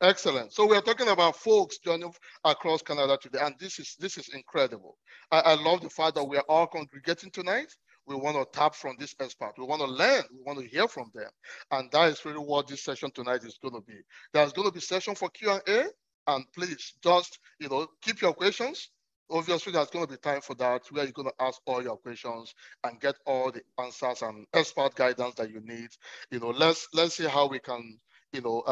Excellent. So we are talking about folks joining across Canada today, and this is incredible. I love the fact that we are all congregating tonight. We want to tap from this expert. We want to learn. We want to hear from them, and that is really what this session tonight is going to be. There's going to be session for Q&A, and please just keep your questions. Obviously, there's going to be time for that where you're going to ask all your questions and get all the answers and expert guidance that you need. Let's see how we can you know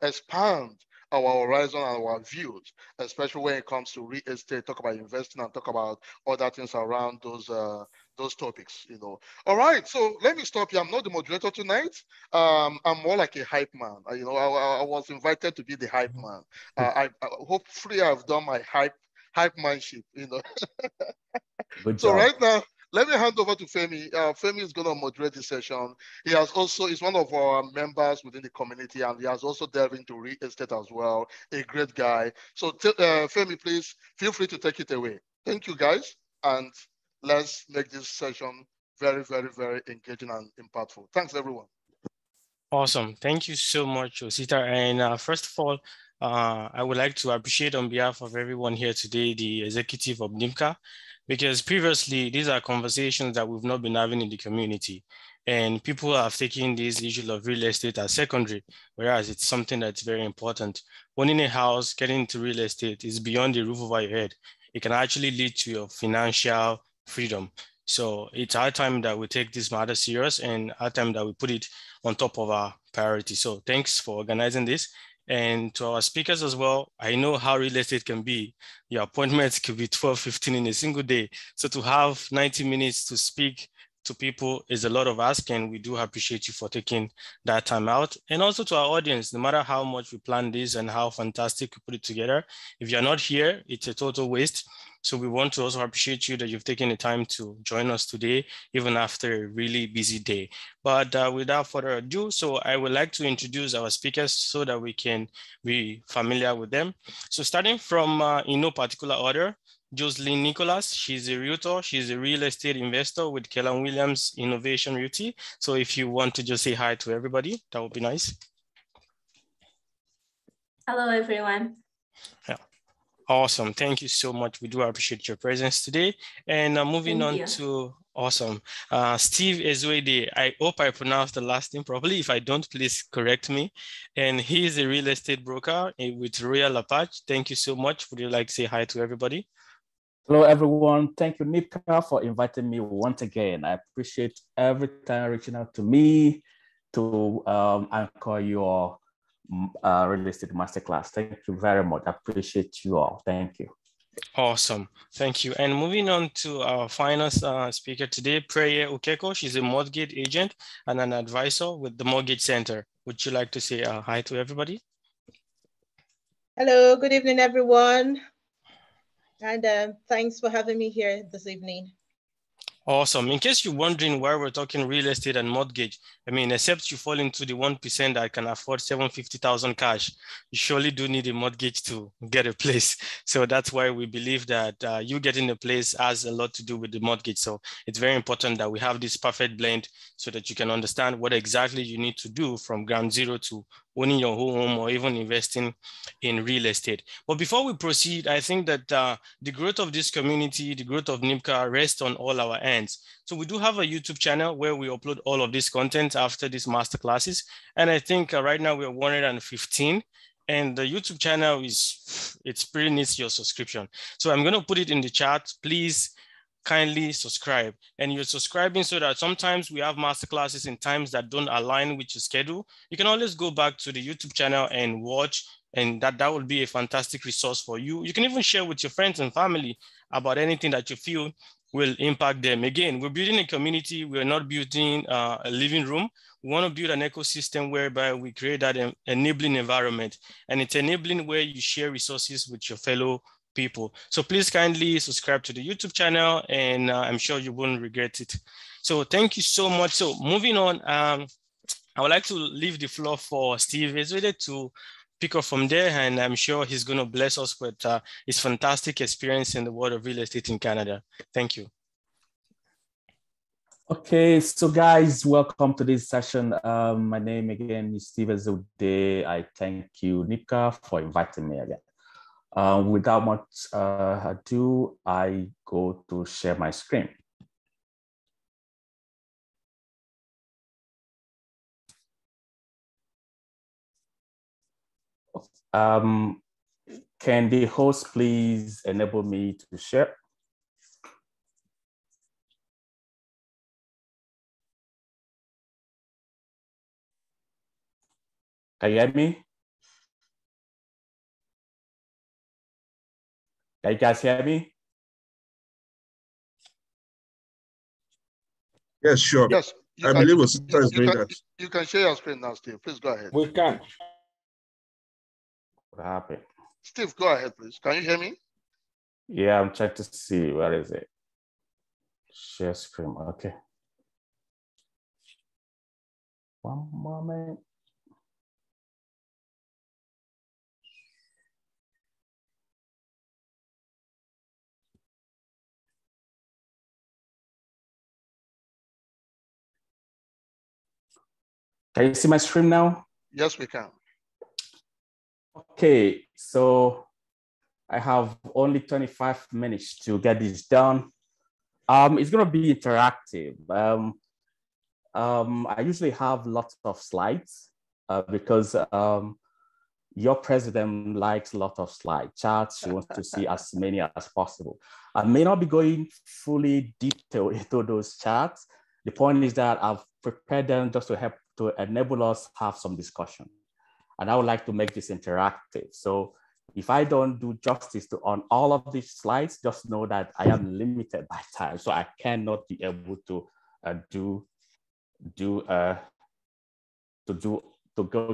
expand our horizon and our views, especially when it comes to real estate, talk about investing and talk about other things around those topics. All right, so let me stop here. I'm not the moderator tonight. I'm more like a hype man. I was invited to be the hype man. Hopefully I've done my hype manship. Good So job. right now, let me hand over to Femi. Femi is going to moderate this session. He's one of our members within the community, and he has also delved into real estate as well. A great guy. So Femi, please feel free to take it away. Thank you, guys, and let's make this session very, very, very engaging and impactful. Thanks, everyone. Awesome. Thank you so much, Osita. And first of all, I would like to appreciate on behalf of everyone here today, the executive of NIPCA, because previously these are conversations that we've not been having in the community. And people have taken this issue of real estate as secondary, whereas it's something that's very important. Owning a house, getting into real estate is beyond the roof over your head. It can actually lead to your financial freedom. So it's our time that we take this matter serious and our time that we put it on top of our priority. So thanks for organizing this. And to our speakers as well, I know how real estate can be. Your appointments could be 12, 15 in a single day. So to have 90 minutes to speak to people is a lot of ask, and we do appreciate you for taking that time out. And also to our audience, no matter how much we plan this and how fantastic we put it together, if you're not here, it's a total waste. So we want to also appreciate you that you've taken the time to join us today, even after a really busy day. But without further ado, so I would like to introduce our speakers so that we can be familiar with them. So starting from in no particular order, Jocelyn Nicholas, she's a realtor. She's a real estate investor with Keller Williams Innovation Realty. So if you want to just say hi to everybody, that would be nice. Hello, everyone. Yeah. Awesome. Thank you so much. We do appreciate your presence today. And moving on to awesome. Steve Ezwede. I hope I pronounced the last name properly. If I don't, please correct me. And he is a real estate broker with Royal Apache. Thank you so much. Would you like to say hi to everybody? Hello, everyone. Thank you, NIPCA, for inviting me once again. I appreciate every time reaching out to me to anchor your real estate masterclass. Thank you very much. I appreciate you all. Thank you. Awesome. Thank you. And moving on to our final speaker today, Preye Ukeko. She's a mortgage agent and an advisor with the Mortgage Center. Would you like to say hi to everybody? Hello, good evening, everyone. And thanks for having me here this evening. Awesome. In case you're wondering why we're talking real estate and mortgage, I mean, except you fall into the 1% that can afford $750,000 cash, you surely do need a mortgage to get a place. So that's why we believe that you getting a place has a lot to do with the mortgage. So it's very important that we have this perfect blend so that you can understand what exactly you need to do from ground zero to owning your home or even investing in real estate. But before we proceed, I think that the growth of this community, the growth of NIPCA rests on all our ends. So we do have a YouTube channel where we upload all of this content after these masterclasses. And I think right now we're 115. And the YouTube channel it's pretty needs your subscription. So I'm going to put it in the chat. Please kindly subscribe. And you're subscribing so that sometimes we have masterclasses in times that don't align with your schedule. You can always go back to the YouTube channel and watch, and that will be a fantastic resource for you. You can even share with your friends and family about anything that you feel will impact them. Again, we're building a community. We're not building a living room. We want to build an ecosystem whereby we create that enabling environment. And it's enabling where you share resources with your fellow people. So please kindly subscribe to the YouTube channel, and I'm sure you won't regret it. So thank you so much. So moving on, I would like to leave the floor for Steve Ezwede to pick up from there, and I'm sure he's going to bless us with his fantastic experience in the world of real estate in Canada. Thank you. Okay, so guys, welcome to this session. My name again is Steve Azude. I thank you, NIPCA, for inviting me again. Without much ado, I go to share my screen. Can the host please enable me to share? Can you hear me? Can you guys hear me? Yes, sure. Yes, I believe Osita is doing that. You can share your screen now, Steve. Please go ahead. We can. What happened? Steve, go ahead, please. Can you hear me? Yeah, I'm trying to see. Where is it? Share screen. Okay. One moment. Can you see my screen now? Yes, we can. Okay, so I have only 25 minutes to get this done. It's going to be interactive. I usually have lots of slides because your president likes a lot of slide charts. She wants to see as many as possible. I may not be going fully detailed into those charts. The point is that I've prepared them just to help to enable us have some discussion. And I would like to make this interactive. So if I don't do justice on all of these slides, just know that I am limited by time. So I cannot be able to go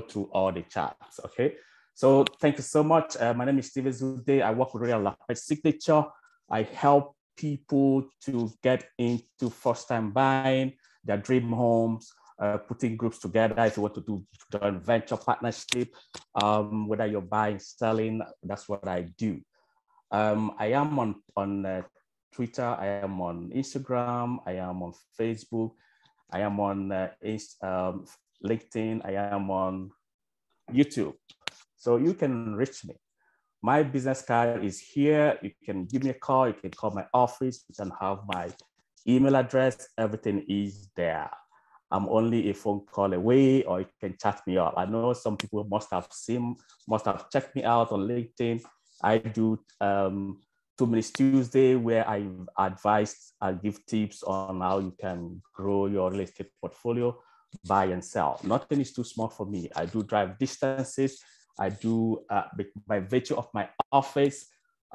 through all the charts, okay? So thank you so much. My name is Steve Azude. I work with Real Life Signature. I help people to get into first-time buying, their dream homes, putting groups together. If you want to do joint venture partnership, whether you're buying, selling, that's what I do. I am on Twitter. I am on Instagram. I am on Facebook. I am on LinkedIn. I am on YouTube. So you can reach me. My business card is here. You can give me a call. You can call my office. You can have my email address. Everything is there. I'm only a phone call away, or you can chat me up. I know some people must have checked me out on LinkedIn. I do 2 Minutes Tuesday, where I advise and give tips on how you can grow your real estate portfolio, buy and sell. Nothing is too small for me. I do drive distances. I do, by virtue of my office,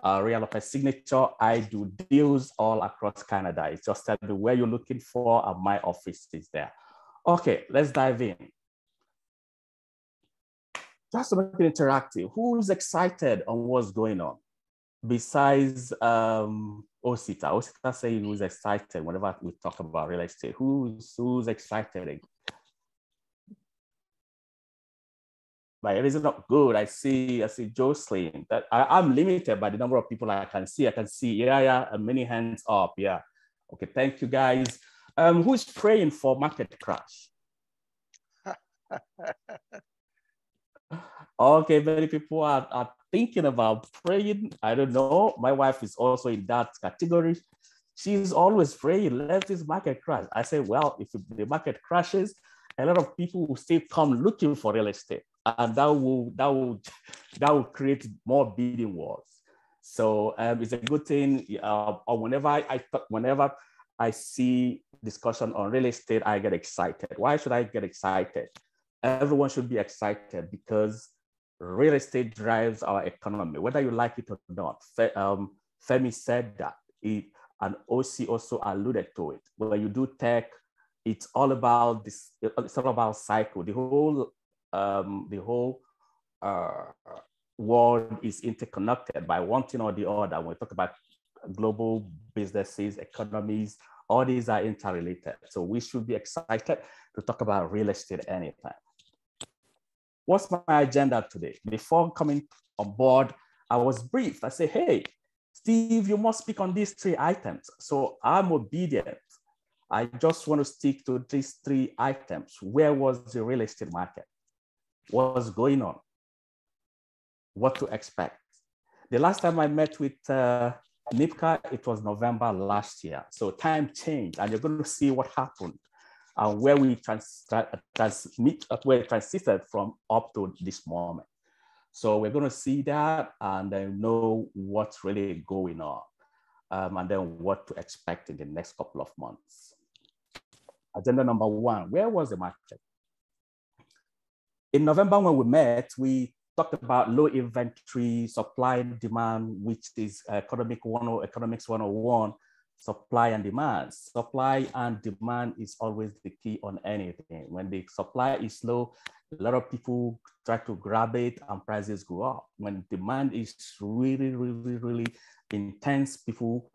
Real Life Signature, I do deals all across Canada. It's just tell me where you're looking for, and my office is there. Okay, let's dive in. Just to make it interactive, who's excited on what's going on? Besides Osita. Osita says who's excited whenever we talk about real estate. Who's excited? But it is not good. I see Jocelyn. That I'm limited by the number of people I can see. Yeah, many hands up. Yeah. Okay, thank you guys. Who's praying for market crash? Okay, many people are thinking about praying. I don't know. My wife is also in that category. She's always praying, let this market crash. I say, well, if the market crashes, a lot of people will still come looking for real estate, and that will create more bidding wars. So it's a good thing. Or whenever I see discussion on real estate, I get excited. Why should I get excited? Everyone should be excited because real estate drives our economy, whether you like it or not. Femi said that, and OC also alluded to it. When you do tech, it's all about this. It's all about cycle. The whole world is interconnected by one thing or the other. When we talk about global businesses, economies, all these are interrelated. So we should be excited to talk about real estate anytime. What's my agenda today? Before coming on board, I was briefed. I said, hey, Steve, you must speak on these 3 items. So I'm obedient. I just want to stick to these three items. Where was the real estate market? What was going on? What to expect? The last time I met with NIPCA, it was November last year. So time changed, and you're going to see what happened and where we transited from up to this moment. So we're going to see that and then know what's really going on, and then what to expect in the next couple of months. Agenda number one, where was the market? In November when we met, we talked about low inventory, supply and demand, which is Economics 101, supply and demand. Supply and demand is always the key on anything. When the supply is low, a lot of people try to grab it and prices go up. When demand is really intense, people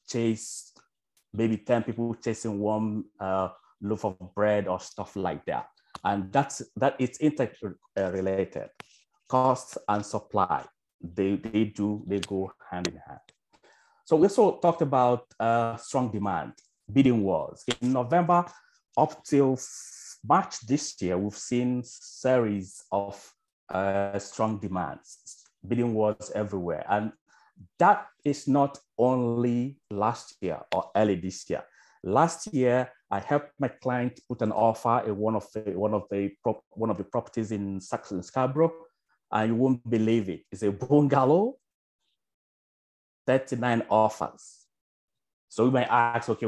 chase, maybe 10 people chasing one loaf of bread or stuff like that. And it's interrelated. Cost and supply, they go hand in hand. So we also talked about strong demand, bidding wars. In November up till March this year, we've seen series of strong demands, bidding wars everywhere. And that is not only last year or early this year. Last year, I helped my client put an offer in one of the properties in Saxon Scarborough, and you won't believe it. It's a bungalow, 39 offers. So we might ask, okay,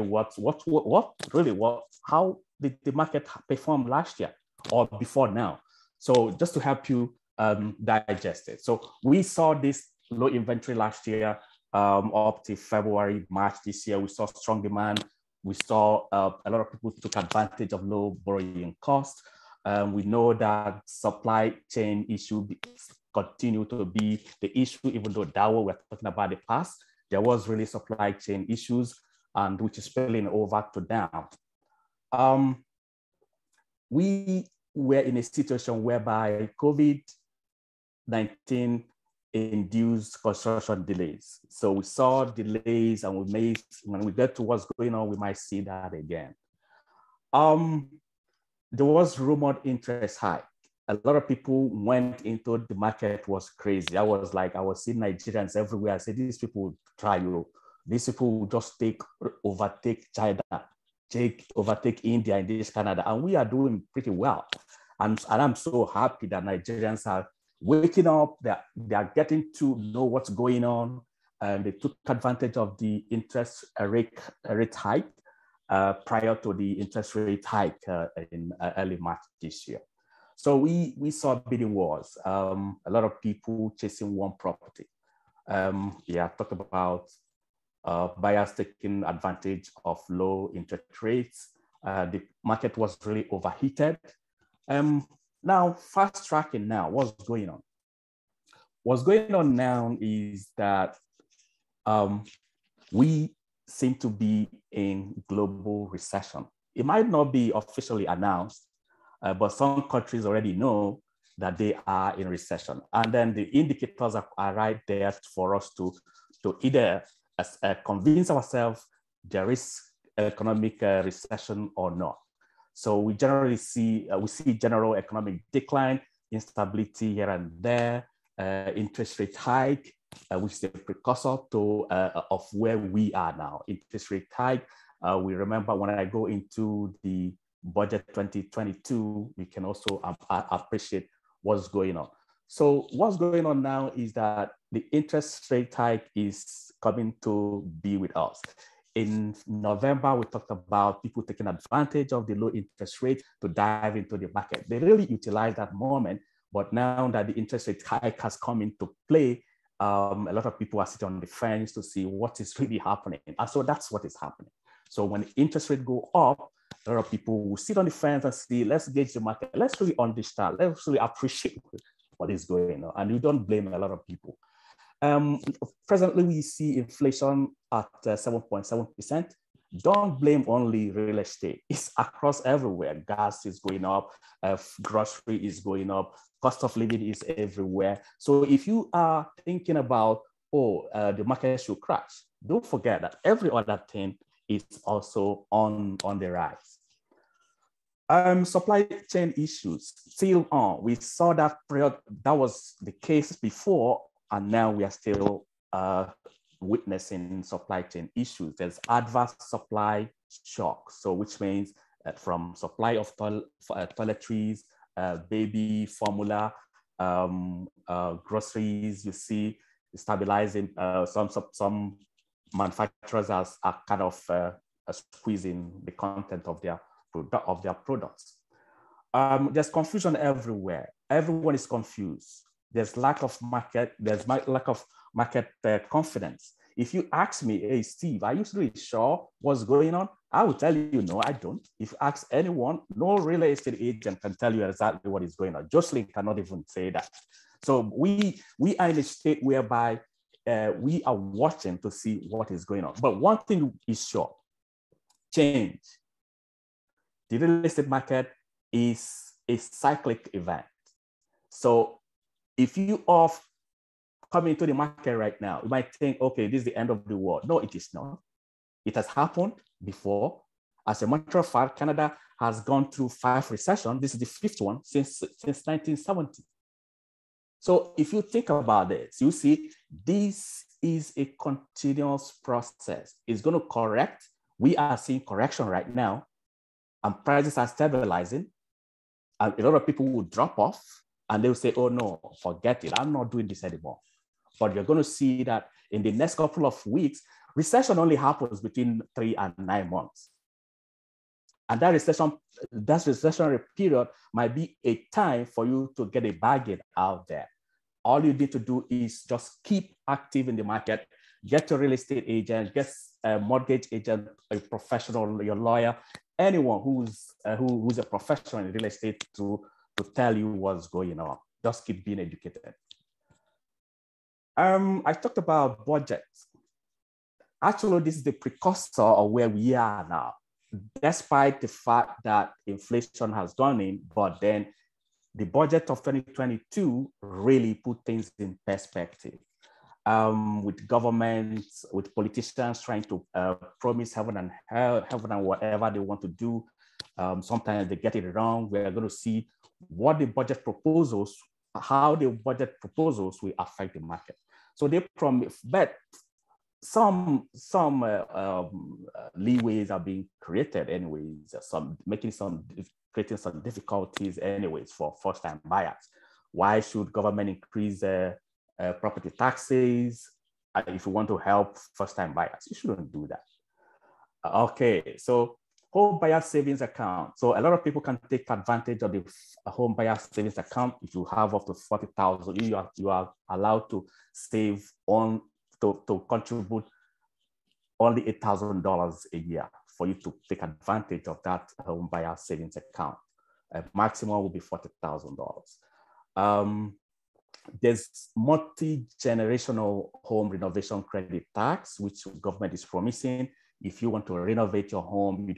how did the market perform last year or before now? So just to help you digest it. So we saw this low inventory last year up to February, March this year. We saw strong demand. We saw a lot of people took advantage of low borrowing costs. We know that supply chain issue continue to be the issue, even though that what we're talking about the past, there was really supply chain issues, and which is spilling over to now. We were in a situation whereby COVID-19 induced construction delays. So we saw delays, and when we get to what's going on, we might see that again. There was rumored interest hike. A lot of people went into the market, was crazy. I was seeing Nigerians everywhere. I said, these people will try you. These people will just overtake China, overtake India and this Canada. And we are doing pretty well. And I'm so happy that Nigerians are waking up, they are getting to know what's going on, and they took advantage of the interest rate hike prior to the interest rate hike in early March this year. So we saw bidding wars, a lot of people chasing one property. Talk about buyers taking advantage of low interest rates. The market was really overheated. Now, fast tracking now, what's going on? What's going on now is that we seem to be in global recession. It might not be officially announced, but some countries already know that they are in recession. And then the indicators are right there for us to either convince ourselves there is economic recession or not. So we generally see general economic decline, instability here and there, interest rate hike, which is a precursor to of where we are now. Interest rate hike. We remember when I go into the budget 2022, we can also appreciate what's going on. So what's going on now is that the interest rate hike is coming to be with us. In November, we talked about people taking advantage of the low interest rate to dive into the market. They really utilized that moment, but now that the interest rate hike has come into play, a lot of people are sitting on the fence to see what is really happening. And so that's what is happening. So when the interest rate go up, a lot of people will sit on the fence and see, let's gauge the market. Let's really understand. Let's really appreciate what is going on. And we don't blame a lot of people. Presently, we see inflation at 7.7%. Don't blame only real estate. It's across everywhere. Gas is going up, grocery is going up, cost of living is everywhere. So if you are thinking about, the market should crash, don't forget that every other thing is also on the rise. Supply chain issues still on. We saw that was the case before, and now we are still witnessing supply chain issues. There's adverse supply shock, so which means from supply of toiletries, baby formula, groceries, you see stabilizing. Some manufacturers are kind of squeezing the content of their products. There's confusion everywhere. Everyone is confused. There's lack of market. There's lack of market confidence. If you ask me, hey, Steve, are you really sure what's going on? I will tell you, no, I don't. If you ask anyone, no real estate agent can tell you exactly what is going on. Jocelyn cannot even say that. So we are in a state whereby we are watching to see what is going on. But one thing is sure, change. The real estate market is a cyclic event. So if you are coming into the market right now, you might think, okay, this is the end of the world. No, it is not. It has happened before. As a matter of fact, Canada has gone through 5 recessions. This is the 5th one since 1970. So if you think about this, you see this is a continuous process. It's going to correct. We are seeing correction right now, and prices are stabilizing. And a lot of people will drop off and they'll say, oh no, forget it. I'm not doing this anymore. But you're going to see that in the next couple of weeks, recession only happens between 3 and 9 months. And that recessionary period might be a time for you to get a bargain out there. All you need to do is just keep active in the market, get a real estate agent, get a mortgage agent, a professional, your lawyer, anyone who's a professional in real estate to tell you what's going on. Just keep being educated. I talked about budgets. Actually, this is the precursor of where we are now, despite the fact that inflation has gone in, but then the budget of 2022 really put things in perspective. With governments, with politicians trying to promise heaven and whatever they want to do. Sometimes they get it wrong. We're going to see what the budget proposals, how the budget proposals will affect the market. So they promise, but some leeways are being created anyways, creating some difficulties anyways for first-time buyers. Why should government increase property taxes if you want to help first-time buyers? You shouldn't do that. Okay, so home buyer savings account. So a lot of people can take advantage of the home buyer savings account. If you have up to 40,000, you are allowed to save on to contribute only $8,000 a year for you to take advantage of that home buyer savings account. Maximum will be $40,000. There's multi-generational home renovation credit tax, which the government is promising. If you want to renovate your home,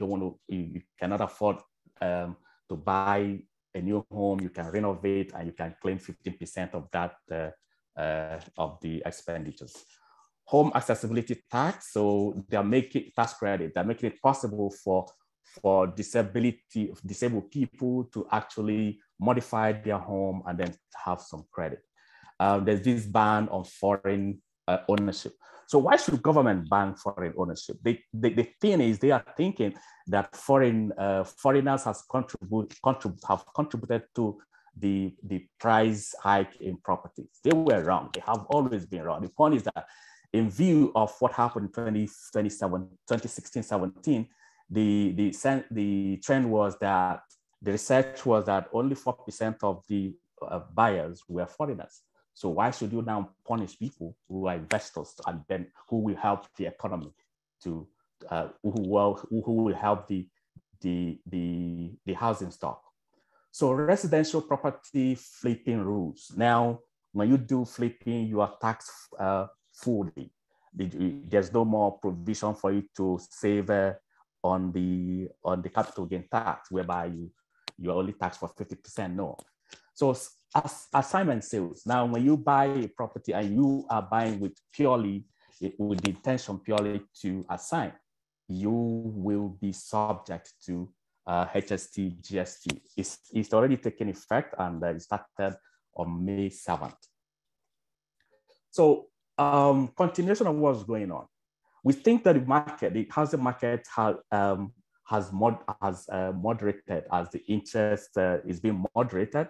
you cannot afford to buy a new home, you can renovate and you can claim 15% of that of the expenditures. Home accessibility tax, so they're making tax credit, they're making it possible for disabled people to actually modify their home and then have some credit. There's this ban on foreign ownership. So why should government ban foreign ownership? The thing is, they are thinking that foreigners have contributed to the price hike in properties. They were wrong. They have always been wrong. The point is that in view of what happened in 2016-17, the trend was that the research was that only 4% of the buyers were foreigners. So why should you now punish people who are investors and then who will help the economy who will help the housing stock? So residential property flipping rules. Now, when you do flipping, you are taxed fully. There's no more provision for you to save on the capital gain tax, whereby you are only taxed for 50%. No. So assignment sales. Now, when you buy a property and you are buying with the intention purely to assign, you will be subject to HST GST. It's already taken effect, and it started on May 7th. So continuation of what's going on. We think that the housing market has moderated as the interest is being moderated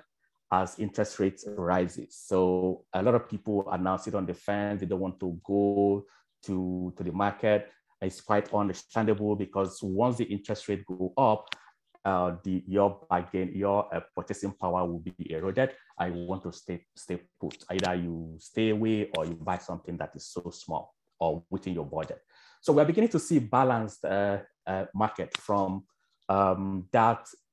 as interest rates rises. So a lot of people are now sitting on the fence. They don't want to go to the market. It's quite understandable because once the interest rate go up, your purchasing power will be eroded. I want to stay put. Either you stay away or you buy something that is so small or within your budget. So we're beginning to see balanced market from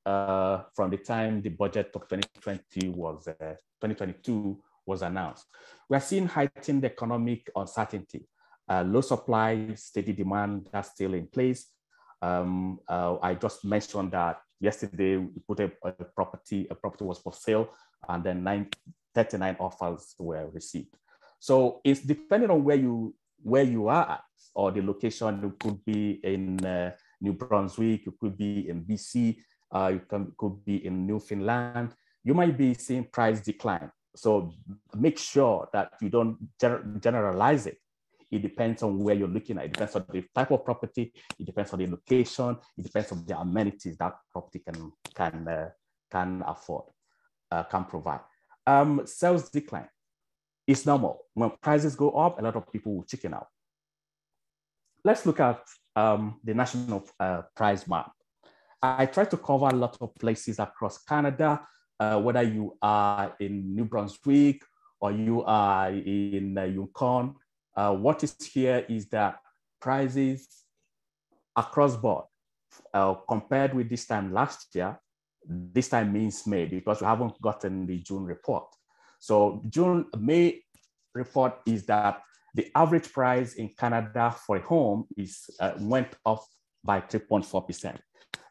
from the time the budget of 2022 was announced. We're seeing heightened economic uncertainty, low supply, steady demand that's still in place. I just mentioned that yesterday we put a property was for sale, and then 39 offers were received. So it's depending on where you are at, or the location. You could be in New Brunswick, you could be in BC, could be in Newfoundland. You might be seeing price decline. So make sure that you don't generalize it. It depends on where you're looking at. It depends on the type of property. It depends on the location. It depends on the amenities that property can afford, can provide. Sales decline. It's normal. When prices go up, a lot of people will chicken out. Let's look at the national price map. I try to cover a lot of places across Canada, whether you are in New Brunswick or you are in Yukon. What is here is that prices across board, compared with this time last year, this time means May, because we haven't gotten the June report. So May report is that the average price in Canada for a home went up by 3.4%.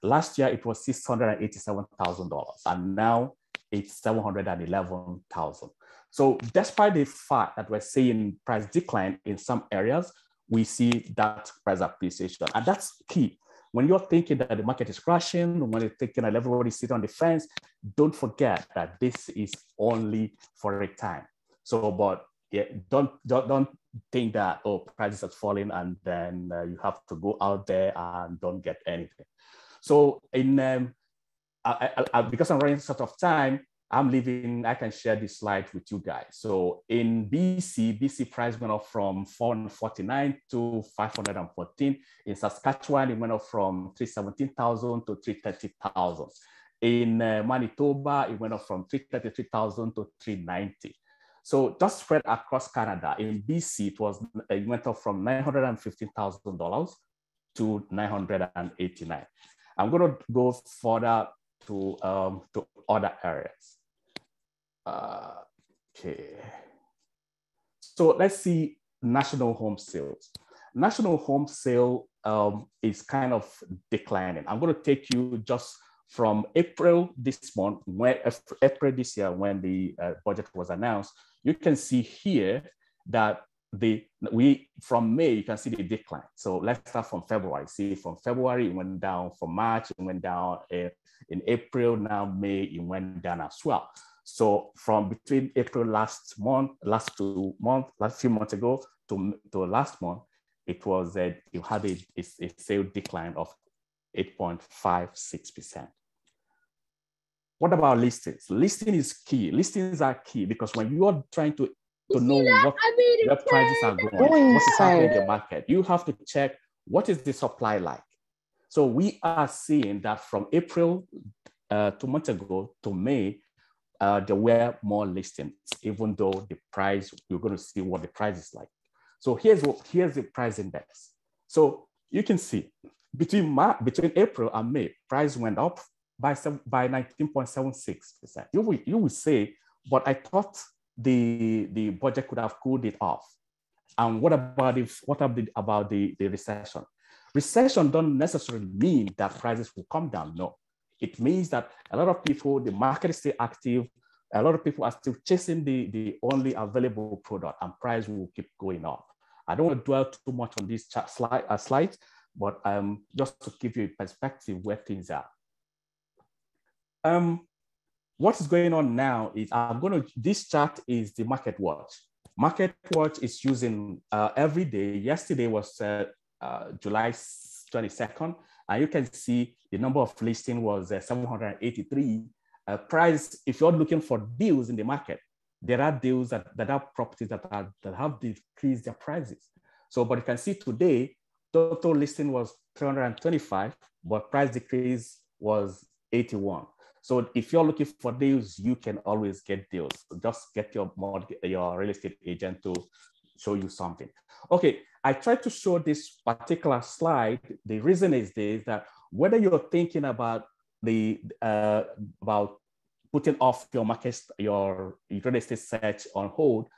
Last year, it was $687,000, and now it's $711,000. So despite the fact that we're seeing price decline in some areas, we see that price appreciation. And that's key. When you're thinking that the market is crashing, when you're thinking that everybody's sitting on the fence, don't forget that this is only for a time. So, but yeah, don't think that, oh, prices are falling and then you have to go out there and don't get anything. So because I'm running short of time, I can share this slide with you guys. So in BC price went up from 449 to 514. In Saskatchewan, it went up from 317,000 to 330,000. In Manitoba, it went up from 333,000 to 390. So just spread across Canada. In BC, it went up from $915,000 to $989,000. I'm going to go further to other areas. Okay. So let's see national home sales. National home sale is kind of declining. I'm going to take you just from April this month, April this year, when the budget was announced. You can see here that from May, you can see the decline. So let's start from February. See, from February, it went down. From March, it went down. In April, now May, it went down as well. So from between April last few months ago to last month, it had a sale decline of 8.56%. What about listings? Listing is key. Listings are key because when you are trying to know where prices are going, what is happening in the market, you have to check what is the supply like. So we are seeing that from April 2 months ago to May, there were more listings, even though the price, you're going to see what the price is like. So here's the price index. So you can see between April and May, price went up by 19.76%. You will say, but I thought the budget could have cooled it off. And what about the recession? Recession don't necessarily mean that prices will come down. No, it means that a lot of people, the market is still active. A lot of people are still chasing the only available product, and price will keep going up. I don't want to dwell too much on these slides, but just to give you a perspective where things are. What is going on now is this chart is the Market Watch. Market Watch is using every day. Yesterday was July 22nd, and you can see the number of listings was 783. Price, if you're looking for deals in the market, there are deals that have properties that have decreased their prices. So, but you can see today, total listing was 325, but price decrease was 81. So if you're looking for deals, you can always get deals. Just get your real estate agent to show you something. Okay, I tried to show this particular slide. The reason is this, that whether you're thinking about about putting off your your real estate search on hold,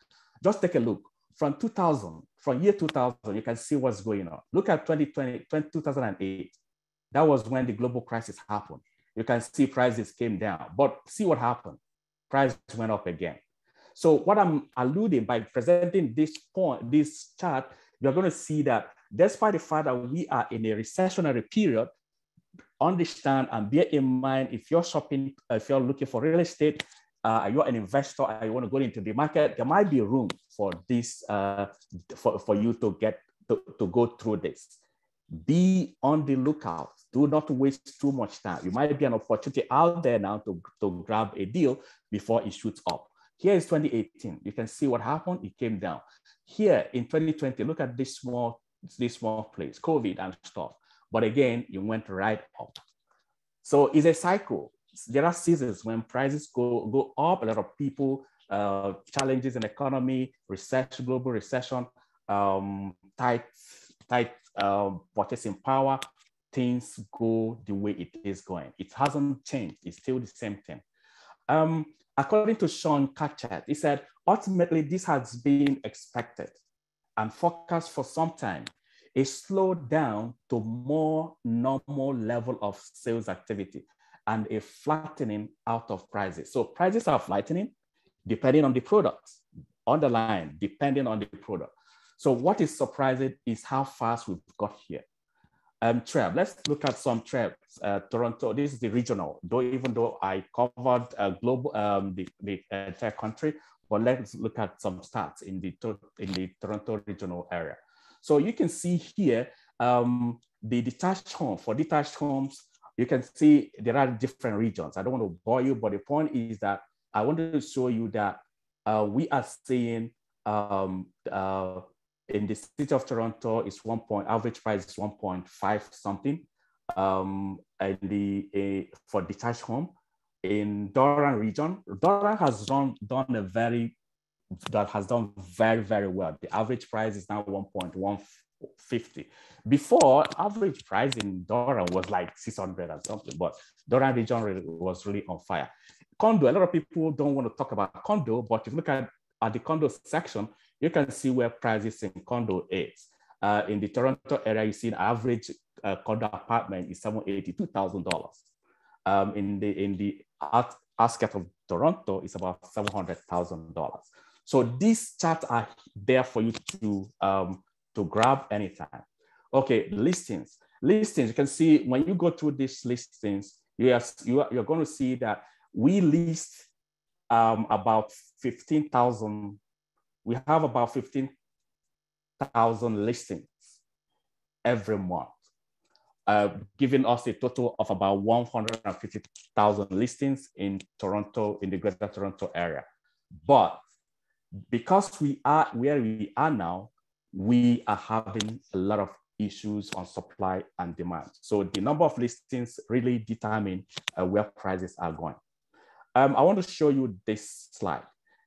just take a look. From year 2000, you can see what's going on. Look at 2008. That was when the global crisis happened. You can see prices came down, but see what happened. Price went up again. So what I'm alluding by presenting this chart, you're going to see that despite the fact that we are in a recessionary period, understand and bear in mind, if you're shopping, if you're looking for real estate, you're an investor and you want to go into the market, there might be room for this, for you to go through this. Be on the lookout. Do not waste too much time. You might be an opportunity out there now to grab a deal before it shoots up. Here is 2018. You can see what happened. It came down. Here in 2020, look at this small place, COVID and stuff. But again, it went right up. So it's a cycle. There are seasons when prices go up. A lot of people, challenges in economy, recession, global recession, tight purchasing power, things go the way it is going. It hasn't changed. It's still the same thing. According to Sean Katchett, he said, ultimately, this has been expected and forecast for some time. A slowdown to more normal level of sales activity and a flattening out of prices. So prices are flattening depending on the product, underline, depending on the product. So what is surprising is how fast we've got here. Trev, let's look at some Trevs. Toronto, this is the regional, even though I covered global, the entire country, but let's look at some stats in the Toronto regional area. So you can see here, the detached home. For detached homes, you can see there are different regions. I don't want to bore you, but the point is that I wanted to show you that we are seeing in the city of Toronto, it's average price is 1.5 something. And for detached home in Durham region, Durham has done very, very well. The average price is now 1.150. Before, average price in Durham was like 600 or something, but Durham region was really on fire. Condo, a lot of people don't want to talk about condo, but if you look at the condo section, you can see where prices in condo is. In the Toronto area, you see an average condo apartment is $782,000. In the outskirts of Toronto, it's about $700,000. So these charts are there for you to grab anytime. Okay, listings. You can see when you go through these listings, you're going to see that we list about 15,000. We have about 15,000 listings every month, giving us a total of about 150,000 listings in Toronto, in the Greater Toronto area. But because we are where we are now, we are having a lot of issues on supply and demand. So the number of listings really determine where prices are going. I want to show you this slide.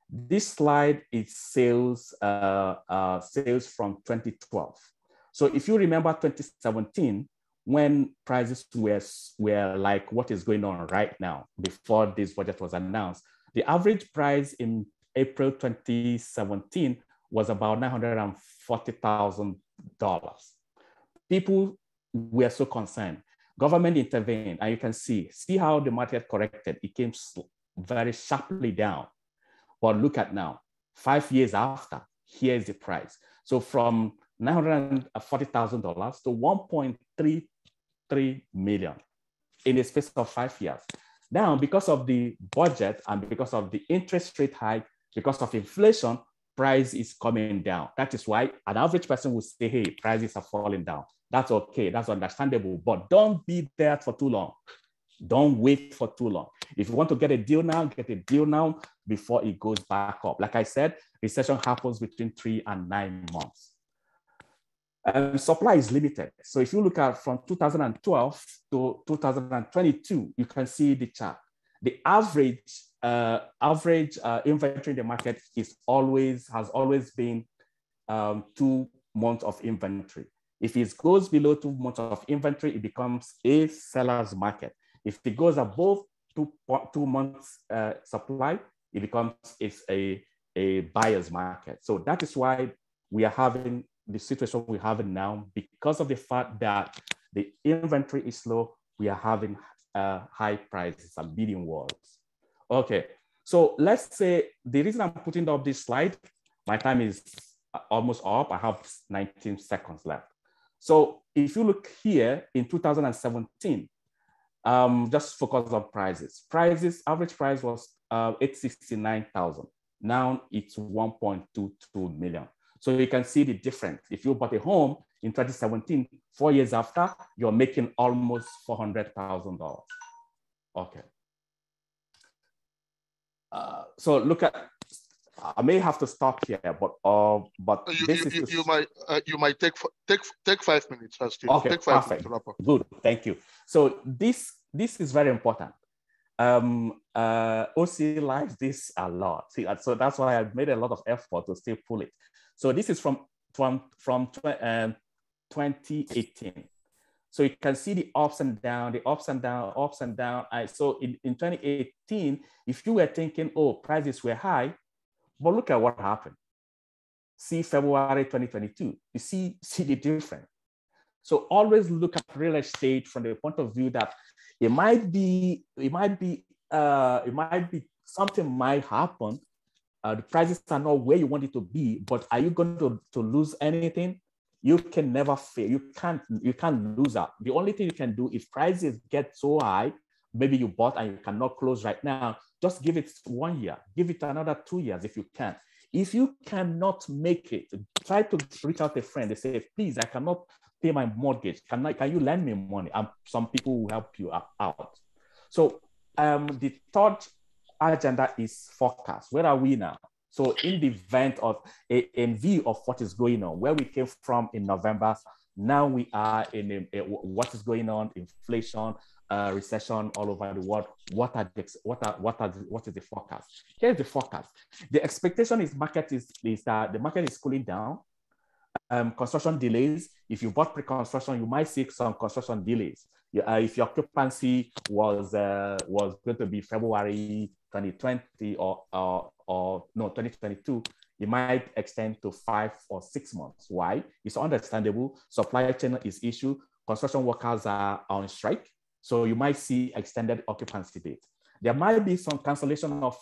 This slide is sales from 2012. So if you remember 2017, when prices were like what is going on right now, before this budget was announced, the average price in April 2017 was about $940,000. People were so concerned. Government intervened, and you can see how the market corrected. It came very sharply down. But look at now, 5 years after, here's the price. So from $940,000 to $1.33 million in the space of 5 years. Now, because of the budget and because of the interest rate hike, because of inflation, price is coming down. That is why an average person will say, hey, prices are falling down. That's okay, that's understandable, but don't be there for too long. Don't wait for too long. If you want to get a deal now, get a deal now before it goes back up. Like I said, recession happens between 3 and 9 months. Supply is limited. So if you look at from 2012 to 2022, you can see the chart. The average inventory in the market has always been 2 months of inventory. If it goes below 2 months of inventory, it becomes a seller's market. If it goes above 2 months supply, it becomes a buyer's market. So that is why we are having the situation we have now. Because of the fact that the inventory is low, we are having high prices and bidding wars. Okay, so let's say the reason I'm putting up this slide, my time is almost up. I have 19 seconds left. So if you look here in 2017, just focus on prices. Average price was 869,000. Now it's 1.22 million. So you can see the difference. If you bought a home in 2017, 4 years after, you're making almost $400,000. Okay. So look at, I may have to stop here, but you might take 5 minutes. Okay, take 5 perfect. minutes to wrap up. Good, thank you. So this is very important. OC likes this a lot. See, so that's why I've made a lot of effort to still pull it. So this is from 2018. So you can see the ups and down, the ups and down, ups and down. So in 2018, if you were thinking, oh, prices were high, but look at what happened. See February 2022, you see the difference. So always look at real estate from the point of view that it might be something might happen. The prices are not where you want it to be, but are you going to lose anything? You can never fail. You can't lose out. The only thing you can do if prices get so high, maybe you bought and you cannot close right now, just give it 1 year, give it another 2 years if you can. If you cannot make it, try to reach out to a friend. They say, please, I cannot pay my mortgage. Can you lend me money? Some people will help you out. So the third agenda is forecast. Where are we now? So in the event of in view of what is going on, where we came from in November, now we are in what is going on, inflation, recession all over the world. What is the forecast? Here's the forecast. The expectation is that the market is cooling down. Construction delays. If you bought pre-construction, you might see some construction delays. If your occupancy was going to be February 2020 or 2022, it might extend to 5 or 6 months. Why? It's understandable. Supply chain is issue. Construction workers are on strike. So you might see extended occupancy date. There might be some cancellation of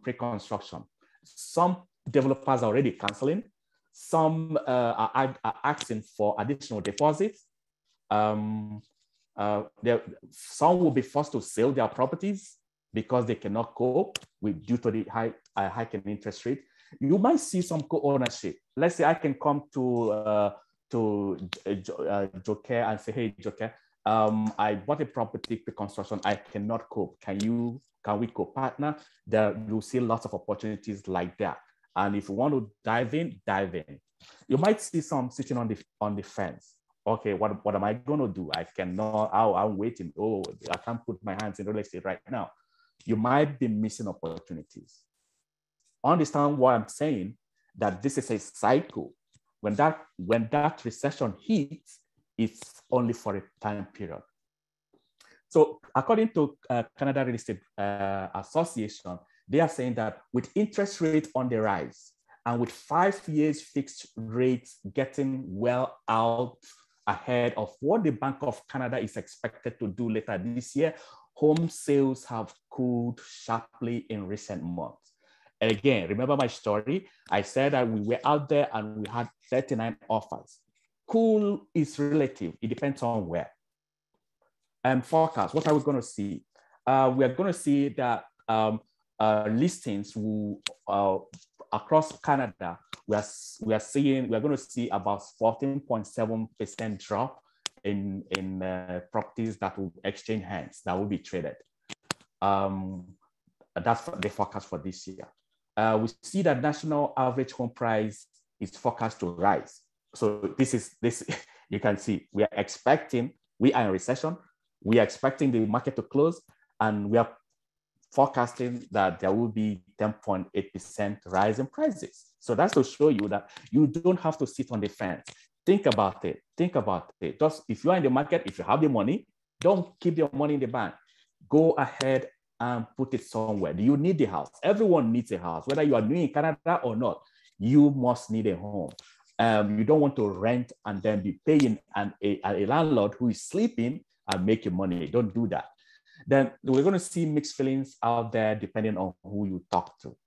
pre-construction. Some developers are already canceling. Some are asking for additional deposits. Some will be forced to sell their properties because they cannot cope due to the hike in interest rate. You might see some co-ownership. Let's say I can come to Joker and say, hey, Joker, I bought a property pre-construction. I cannot cope. Can we co-partner? You'll see lots of opportunities like that. And if you want to dive in. You might see some sitting on the fence. Okay, what am I going to do? I'm waiting. Oh, I can't put my hands in real estate right now. You might be missing opportunities. Understand what I'm saying, that this is a cycle. When that recession hits, it's only for a time period. So according to Canada Real Estate Association, they are saying that with interest rates on the rise and with 5 years fixed rates getting well out ahead of what the Bank of Canada is expected to do later this year, home sales have cooled sharply in recent months. again, remember my story? I said that we were out there and we had 39 offers. Cool is relative. It depends on where. Forecast, what are we going to see? We are going to see that listings will, across Canada, we are going to see about 14.7% drop in properties that will exchange hands, that will be traded. That's the forecast for this year. We see that national average home price is forecast to rise. So this you can see we are in recession. We are expecting the market to close, and we are forecasting that there will be 10.8% rise in prices. So that's to show you that you don't have to sit on the fence. Think about it. Just if you are in the market, if you have the money, don't keep your money in the bank. Go ahead and put it somewhere. Do you need the house? Everyone needs a house, whether you are new in Canada or not. You must need a home. You don't want to rent and then be paying a landlord who is sleeping and making money. Don't do that. Then we're going to see mixed feelings out there depending on who you talk to.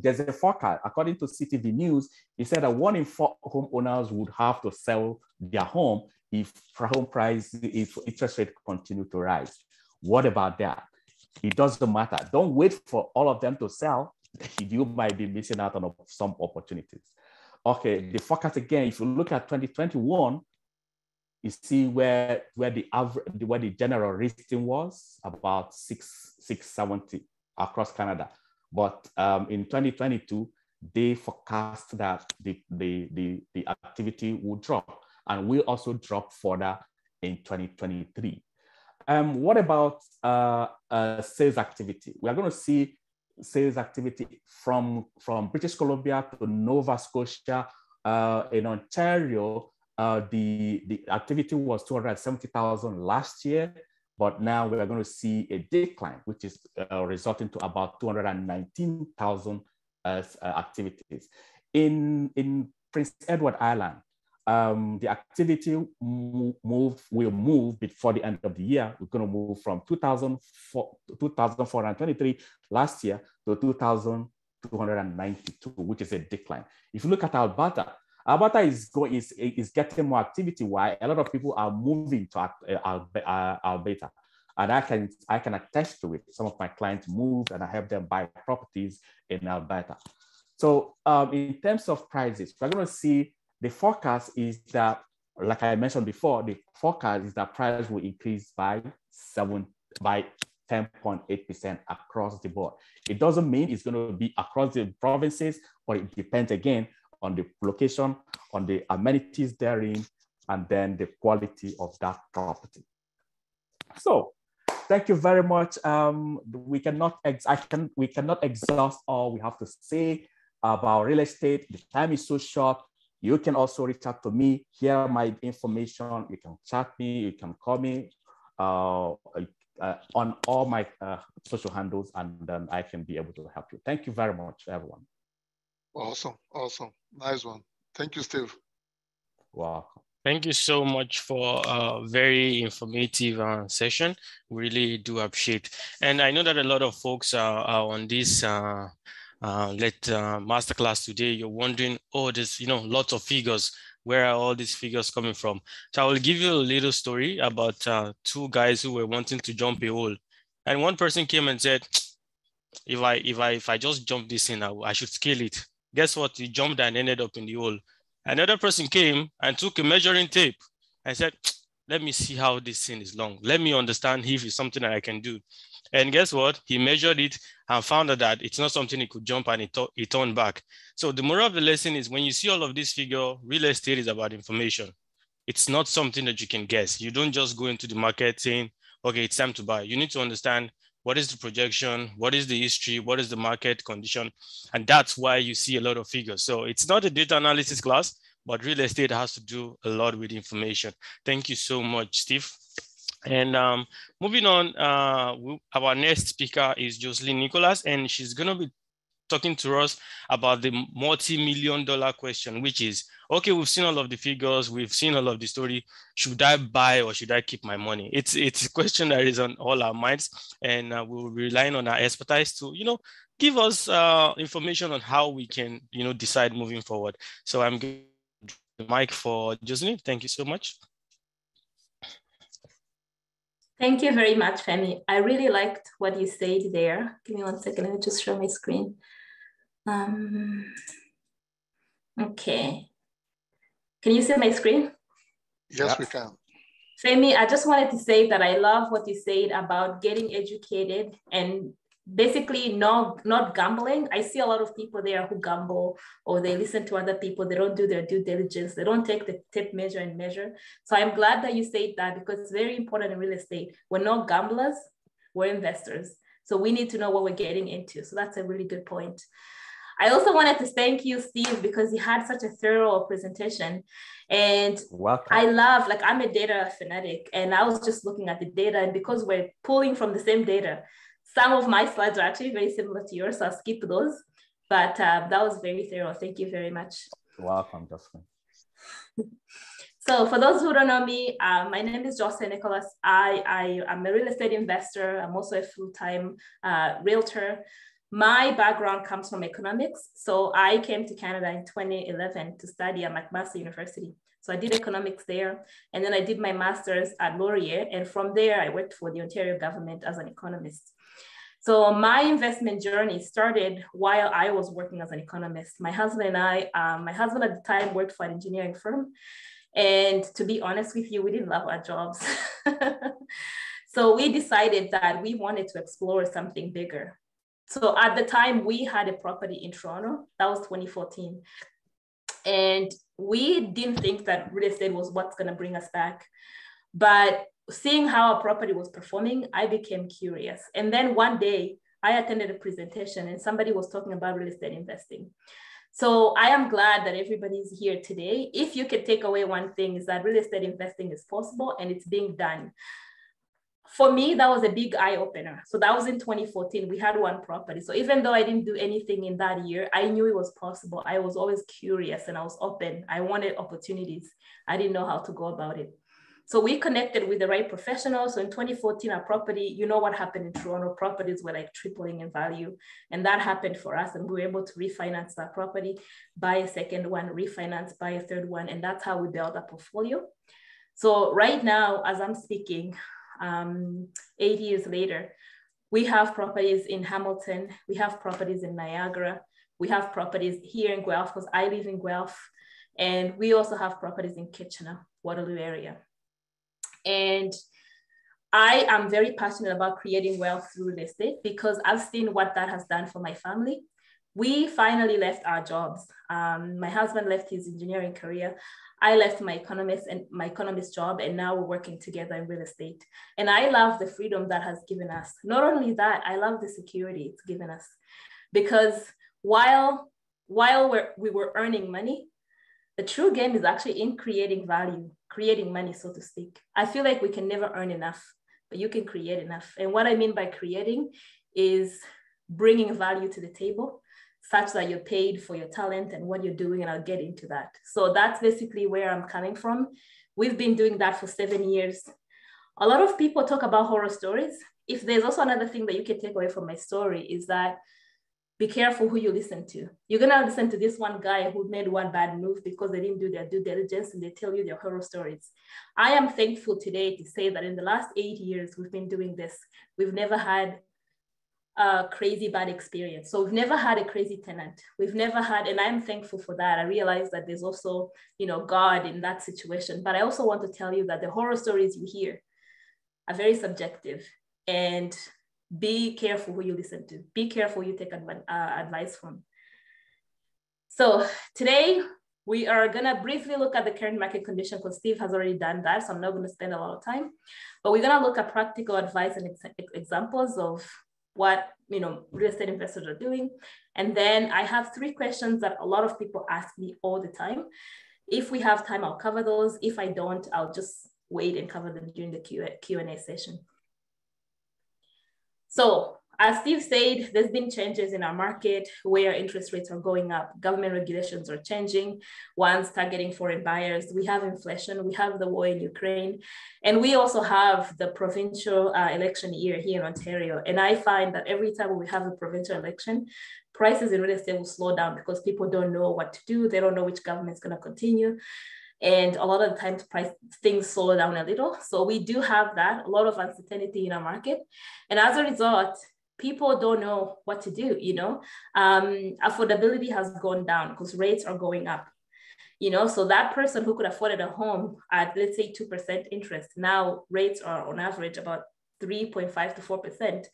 There's a forecast. According to CTV News, it said that 1 in 4 homeowners would have to sell their home if interest rates continue to rise. What about that? It doesn't matter. Don't wait for all of them to sell. You might be missing out on some opportunities. Okay, the forecast again, if you look at 2021, you see where the general listing was about 670 across Canada. But in 2022, they forecast that the activity will drop and will also drop further in 2023. What about sales activity? We are going to see sales activity from British Columbia to Nova Scotia. In Ontario, the activity was 270,000 last year, but now we are going to see a decline, which is resulting to about 219,000 activities. In Prince Edward Island, the activity will move before the end of the year. We're going to move from 2,423 last year to 2,292, which is a decline. If you look at Alberta is getting more activity. Why? A lot of people are moving to Alberta, and I can attest to it. Some of my clients moved, and I help them buy properties in Alberta. So in terms of prices, we're going to see the forecast is that, like I mentioned before, the forecast is that price will increase by 10.8% across the board. It doesn't mean it's going to be across the provinces, but it depends again on the location, on the amenities therein, and then the quality of that property. So thank you very much. We cannot exhaust all we have to say about real estate. The time is so short. You can also reach out to me, hear my information. You can chat me, you can call me on all my social handles, and then I can be able to help you. Thank you very much, everyone. Awesome. Nice one. Thank you, Steve. Wow. Thank you so much for a very informative session. We really do appreciate. And I know that a lot of folks are on this masterclass today. You're wondering, oh, there's lots of figures. Where are all these figures coming from? So I will give you a little story about 2 guys who were wanting to jump a hole. And one person came and said, if I just jump this in, I should scale it. Guess what? He jumped and ended up in the hole. Another person came and took a measuring tape and said, let me see how this thing is long. Let me understand if it's something that I can do. And guess what? He measured it and found out that it's not something he could jump, and he turned back. So the moral of the lesson is, when you see all of this figure, real estate is about information. It's not something that you can guess. You don't just go into the market saying, okay, it's time to buy. You need to understand what is the projection, what is the history, what is the market condition. And that's why you see a lot of figures. So it's not a data analysis class, but real estate has to do a lot with information. Thank you so much, Steve. And moving on, our next speaker is Jocelyn Nicholas, and she's going to be talking to us about the multi-million-dollar question, which is, okay, we've seen all of the figures, we've seen all of the story. Should I buy or should I keep my money? It's a question that is on all our minds, and we'll be relying on our expertise to, give us information on how we can, decide moving forward. So I'm going to the mic for Jocelyn. Thank you so much. Thank you very much, Femi. I really liked what you said there. Give me 1 second, let me just show my screen. Okay. Can you see my screen? Yes, we can. Femi, I just wanted to say that I love what you said about getting educated and basically not gambling. I see a lot of people there who gamble, or they listen to other people. They don't do their due diligence. They don't take the tape measure and measure. So I'm glad that you said that, because it's very important in real estate. We're not gamblers, we're investors. So we need to know what we're getting into. So that's a really good point. I also wanted to thank you, Steve, because you had such a thorough presentation. And welcome. I love, I'm a data fanatic, and I was just looking at the data, and because we're pulling from the same data, some of my slides are actually very similar to yours, so I'll skip those. But that was very thorough. Thank you very much. You're welcome, Jocelyn. So for those who don't know me, my name is Jocelyn Nicholas. I'm a real estate investor. I'm also a full-time realtor. My background comes from economics. So I came to Canada in 2011 to study at McMaster University. So I did economics there, and then I did my master's at Laurier. And from there, I worked for the Ontario government as an economist. So my investment journey started while I was working as an economist. My husband and I, my husband at the time worked for an engineering firm. And to be honest with you, we didn't love our jobs. So we decided that we wanted to explore something bigger. So at the time, we had a property in Toronto. That was 2014. And we didn't think that real estate was what's going to bring us back. But seeing how our property was performing, I became curious. And then one day, I attended a presentation and somebody was talking about real estate investing. So I am glad that everybody's here today. If you can take away one thing, is that real estate investing is possible and it's being done. For me, that was a big eye opener. So that was in 2014. We had one property. So even though I didn't do anything in that year, I knew it was possible. I was always curious and I was open. I wanted opportunities. I didn't know how to go about it. So we connected with the right professionals. So in 2014, our property, you know what happened in Toronto, properties were tripling in value. And that happened for us. And we were able to refinance that property, buy a second one, refinance, buy a third one. And that's how we built our portfolio. So right now, as I'm speaking, 8 years later, we have properties in Hamilton. We have properties in Niagara. We have properties here in Guelph, because I live in Guelph. And we also have properties in Kitchener, Waterloo area. And I am very passionate about creating wealth through real estate, because I've seen what that has done for my family. We finally left our jobs. My husband left his engineering career. I left my economist job, and now we're working together in real estate. And I love the freedom that has given us. Not only that, I love the security it's given us, because while we were earning money, the true game is actually in creating value, creating money, so to speak. I feel like we can never earn enough, but you can create enough. And what I mean by creating is bringing value to the table, such that you're paid for your talent and what you're doing, and I'll get into that. So that's basically where I'm coming from. We've been doing that for 7 years. A lot of people talk about horror stories. If there's also another thing that you can take away from my story, is that be careful who you listen to. You're gonna listen to this one guy who made one bad move because they didn't do their due diligence, and they tell you their horror stories. I am thankful today to say that in the last 8 years, we've been doing this. We've never had a crazy bad experience. So we've never had a crazy tenant. We've never had, and I'm thankful for that. I realize that there's also, God in that situation. But I also want to tell you that the horror stories you hear are very subjective, and be careful who you listen to. Be careful who you take advice from. So today we are gonna briefly look at the current market condition, because Steve has already done that. So I'm not gonna spend a lot of time, but we're gonna look at practical advice and examples of what real estate investors are doing. And then I have 3 questions that a lot of people ask me all the time. If we have time, I'll cover those. If I don't, I'll just wait and cover them during the Q&A session. So as Steve said, there's been changes in our market where interest rates are going up. Government regulations are changing. One's targeting foreign buyers. We have inflation. We have the war in Ukraine. And we also have the provincial election year here in Ontario. And I find that every time we have a provincial election, prices in real estate will slow down because people don't know what to do. They don't know which government's going to continue. And a lot of the times things slow down a little. So we do have that, a lot of uncertainty in our market. And as a result, people don't know what to do, affordability has gone down because rates are going up, so that person who could afford a home at, let's say, 2% interest, now rates are on average about 3.5 to 4%,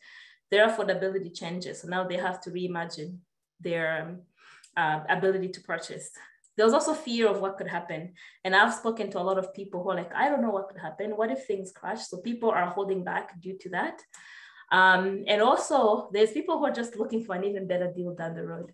their affordability changes. So now they have to reimagine their ability to purchase. There's also fear of what could happen. And I've spoken to a lot of people who are like, I don't know what could happen. What if things crash? So people are holding back due to that. And also there's people who are just looking for an even better deal down the road.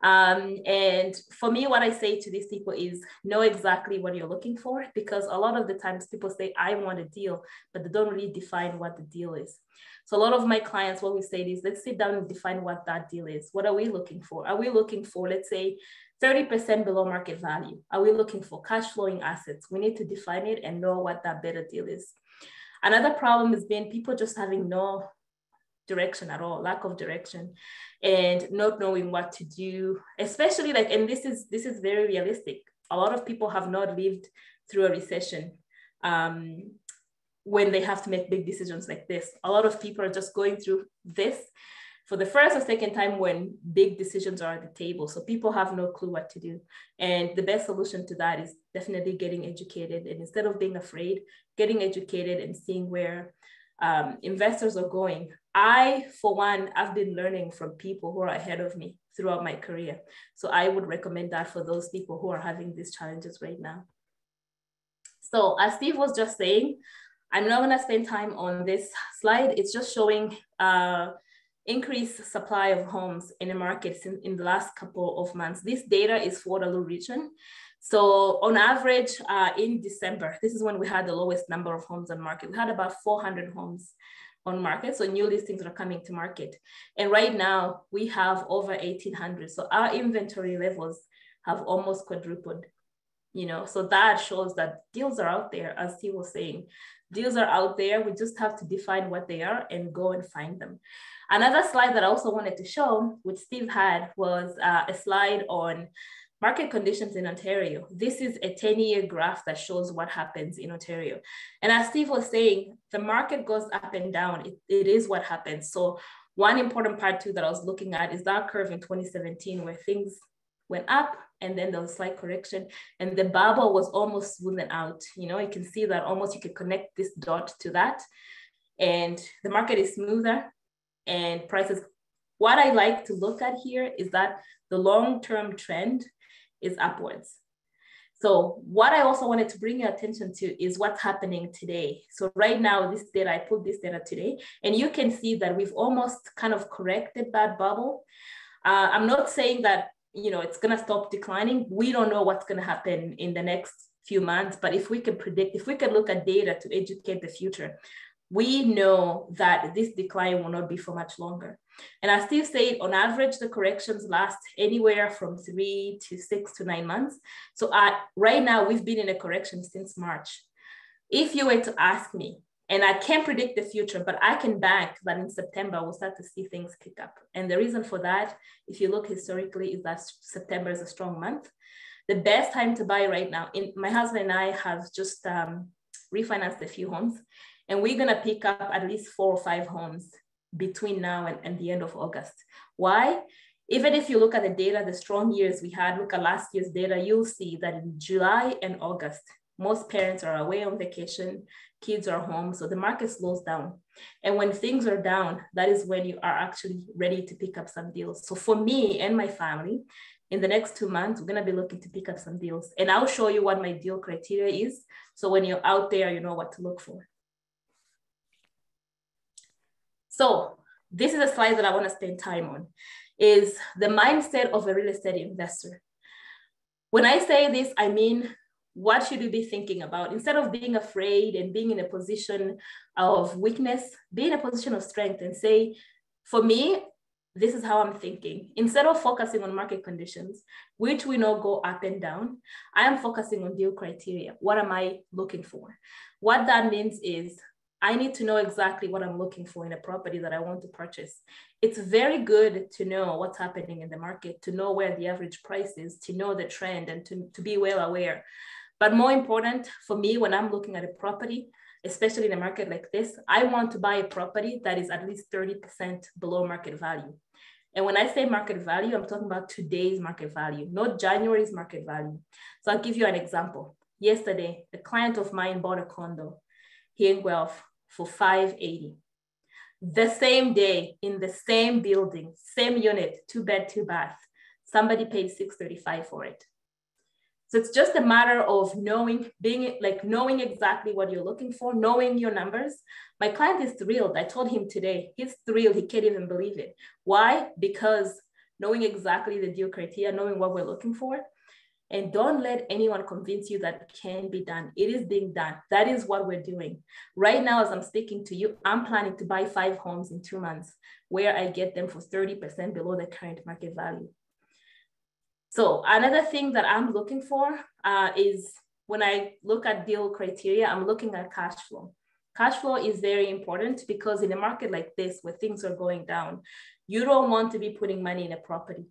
And for me, what I say to these people is know exactly what you're looking for, because a lot of the times people say, I want a deal, but they don't really define what the deal is. So a lot of my clients, what we say is, let's sit down and define what that deal is. What are we looking for? Are we looking for, let's say, 30% below market value? Are we looking for cash flowing assets? We need to define it and know what that better deal is. Another problem has been people just having no direction at all, lack of direction, and not knowing what to do, especially and this is very realistic. A lot of people have not lived through a recession when they have to make big decisions like this. A lot of people are just going through this for the first or second time when big decisions are at the table. So people have no clue what to do. And the best solution to that is definitely getting educated. And instead of being afraid, getting educated and seeing where investors are going. I, for one, I've been learning from people who are ahead of me throughout my career. So I would recommend that for those people who are having these challenges right now. So as Steve was just saying, I'm not gonna spend time on this slide. It's just showing increased supply of homes in the markets in the last couple of months. This data is for Waterloo region. So on average, in December, this is when we had the lowest number of homes on market. We had about 400 homes on market. So new listings are coming to market. And right now we have over 1,800. So our inventory levels have almost quadrupled, so that shows that deals are out there, as Steve was saying. Deals are out there. We just have to define what they are and go and find them. Another slide that I also wanted to show, which Steve had, was a slide on market conditions in Ontario. This is a 10-year graph that shows what happens in Ontario. And as Steve was saying, the market goes up and down. It is what happens. So one important part too that I was looking at is that curve in 2017 where things went up and then there was a slight correction and the bubble was almost smoothed out. You can see that almost you can connect this dot to that and the market is smoother and prices. What I like to look at here is that the long-term trend is upwards. So what I also wanted to bring your attention to is what's happening today. So right now, this data, I pulled this data today, and you can see that we've almost kind of corrected that bubble. I'm not saying that, it's gonna stop declining. We don't know what's gonna happen in the next few months, but if we can predict, if we can look at data to educate the future, we know that this decline will not be for much longer. And as Steve said, on average, the corrections last anywhere from 3 to 6 to 9 months. So right now, we've been in a correction since March. If you were to ask me, and I can't predict the future, but I can bank that in September, we'll start to see things kick up. And the reason for that, if you look historically, is that September is a strong month. The best time to buy right now, my husband and I have just refinanced a few homes, and we're gonna pick up at least 4 or 5 homes between now and the end of August. Why? Even if you look at the data, the strong years we had, look at last year's data, you'll see that in July and August, most parents are away on vacation, kids are home, so the market slows down. And when things are down, that is when you are actually ready to pick up some deals. So for me and my family, in the next 2 months, we're gonna be looking to pick up some deals. And I'll show you what my deal criteria is. So when you're out there, you know what to look for. So this is a slide that I want to spend time on, is the mindset of a real estate investor. When I say this, I mean, what should you be thinking about? Instead of being afraid and being in a position of weakness, be in a position of strength and say, For me, this is how I'm thinking. Instead of focusing on market conditions, which we know go up and down, I am focusing on deal criteria. What am I looking for? What that means is I need to know exactly what I'm looking for in a property that I want to purchase. It's very good to know what's happening in the market, to know where the average price is, to know the trend, and to be well aware. But more important for me, when I'm looking at a property, especially in a market like this, I want to buy a property that is at least 30% below market value. And when I say market value, I'm talking about today's market value, not January's market value. So I'll give you an example. Yesterday, a client of mine bought a condo here in Guelph for $580. The same day, in the same building, same unit, 2-bed, 2-bath, somebody paid $635 for it. So it's just a matter of knowing exactly what you're looking for, knowing your numbers. My client is thrilled. I told him today, he's thrilled. He can't even believe it. Why? Because knowing exactly the deal criteria, knowing what we're looking for, and don't let anyone convince you that it can be done. It is being done. That is what we're doing. Right now, as I'm speaking to you, I'm planning to buy 5 homes in 2 months where I get them for 30% below the current market value. So another thing that I'm looking for is when I look at deal criteria, I'm looking at cash flow. Cash flow is very important because in a market like this, where things are going down, you don't want to be putting money in a property.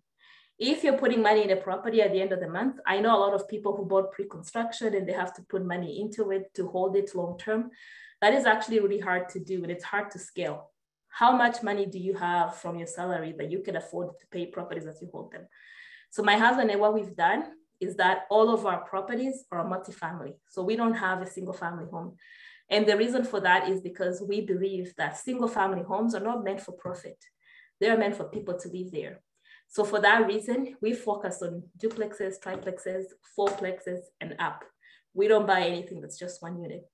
If you're putting money in a property at the end of the month, I know a lot of people who bought pre-construction and they have to put money into it to hold it long-term. That is actually really hard to do, and it's hard to scale. How much money do you have from your salary that you can afford to pay properties as you hold them? So my husband and what we've done is that all of our properties are multifamily. So we don't have a single family home. And the reason for that is because we believe that single family homes are not meant for profit. They're meant for people to live there. So for that reason, we focus on duplexes, triplexes, fourplexes, and up. We don't buy anything that's just one unit.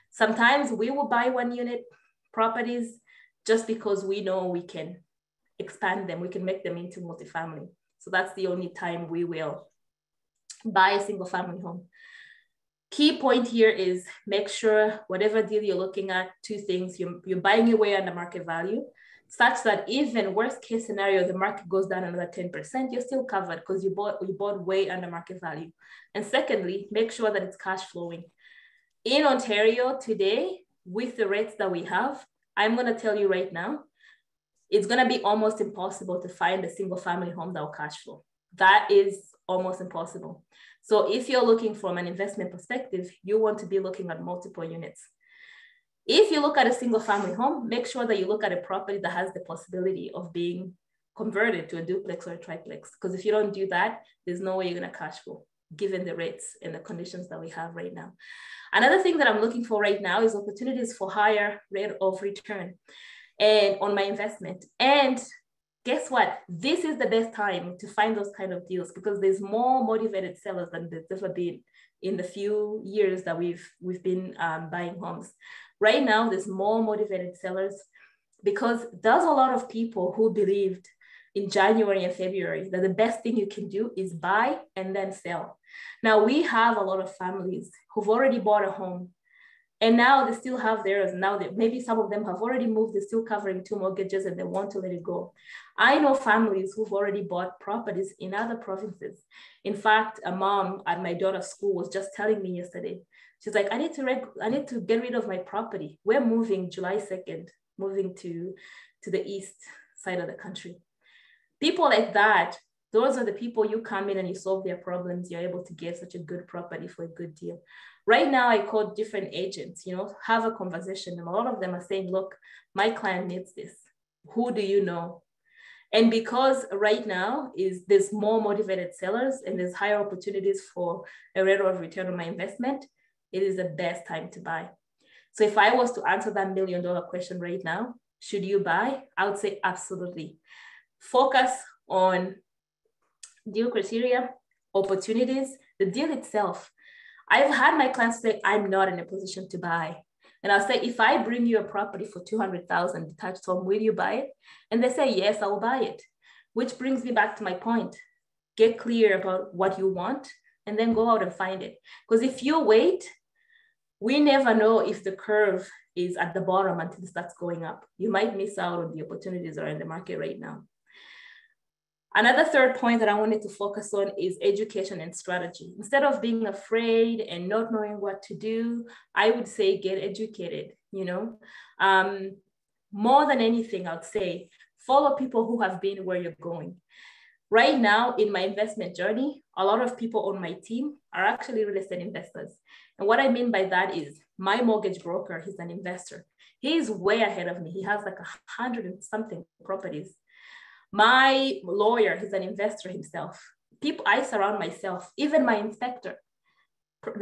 Sometimes we will buy 1 unit properties just because we know we can expand them. We can make them into multifamily. So that's the only time we will buy a single family home. Key point here is make sure whatever deal you're looking at, 2 things, you're buying your way under market value, such that even worst case scenario, the market goes down another 10%, you're still covered because you bought way under market value. And secondly, make sure that it's cash flowing. In Ontario today, with the rates that we have, I'm gonna tell you right now, it's gonna be almost impossible to find a single family home that will cash flow. That is almost impossible. So if you're looking from an investment perspective, you want to be looking at multiple units. If you look at a single family home, make sure that you look at a property that has the possibility of being converted to a duplex or a triplex. Because if you don't do that, there's no way you're gonna cash flow, given the rates and the conditions that we have right now. Another thing that I'm looking for right now is opportunities for higher rate of return and on my investment. And guess what? This is the best time to find those kind of deals because there's more motivated sellers than there's ever been in the few years that we've been buying homes. Right now, there's more motivated sellers because there's a lot of people who believed in January and February that the best thing you can do is buy and then sell. Now we have a lot of families who've already bought a home and now they still have theirs. Now that maybe some of them have already moved, they're still covering 2 mortgages and they want to let it go. I know families who've already bought properties in other provinces. In fact, a mom at my daughter's school was just telling me yesterday, she's like, I need to get rid of my property. We're moving July 2nd, moving to the east side of the country. People like that, those are the people you come in and you solve their problems. You're able to get such a good property for a good deal. Right now, I call different agents, have a conversation. And a lot of them are saying, look, my client needs this. Who do you know? And because right now there's more motivated sellers and there's higher opportunities for a rate of return on my investment, it is the best time to buy. So if I was to answer that $1 million question right now, should you buy? I would say absolutely. Focus on deal criteria, opportunities, the deal itself. I've had my clients say, I'm not in a position to buy. And I'll say, if I bring you a property for $200,000 detached home, will you buy it? And they say, yes, I will buy it. Which brings me back to my point. Get clear about what you want and then go out and find it. Because if you wait, we never know if the curve is at the bottom until it starts going up. You might miss out on the opportunities that are in the market right now. Another third point that I wanted to focus on is education and strategy. Instead of being afraid and not knowing what to do, I would say get educated, you know. More than anything, I would say follow people who have been where you're going. Right now in my investment journey, a lot of people on my team are actually real estate investors. And what I mean by that is my mortgage broker, he's an investor. He's way ahead of me. He has like 100 and something properties. My lawyer, he's an investor himself. People, I surround myself, even my inspector,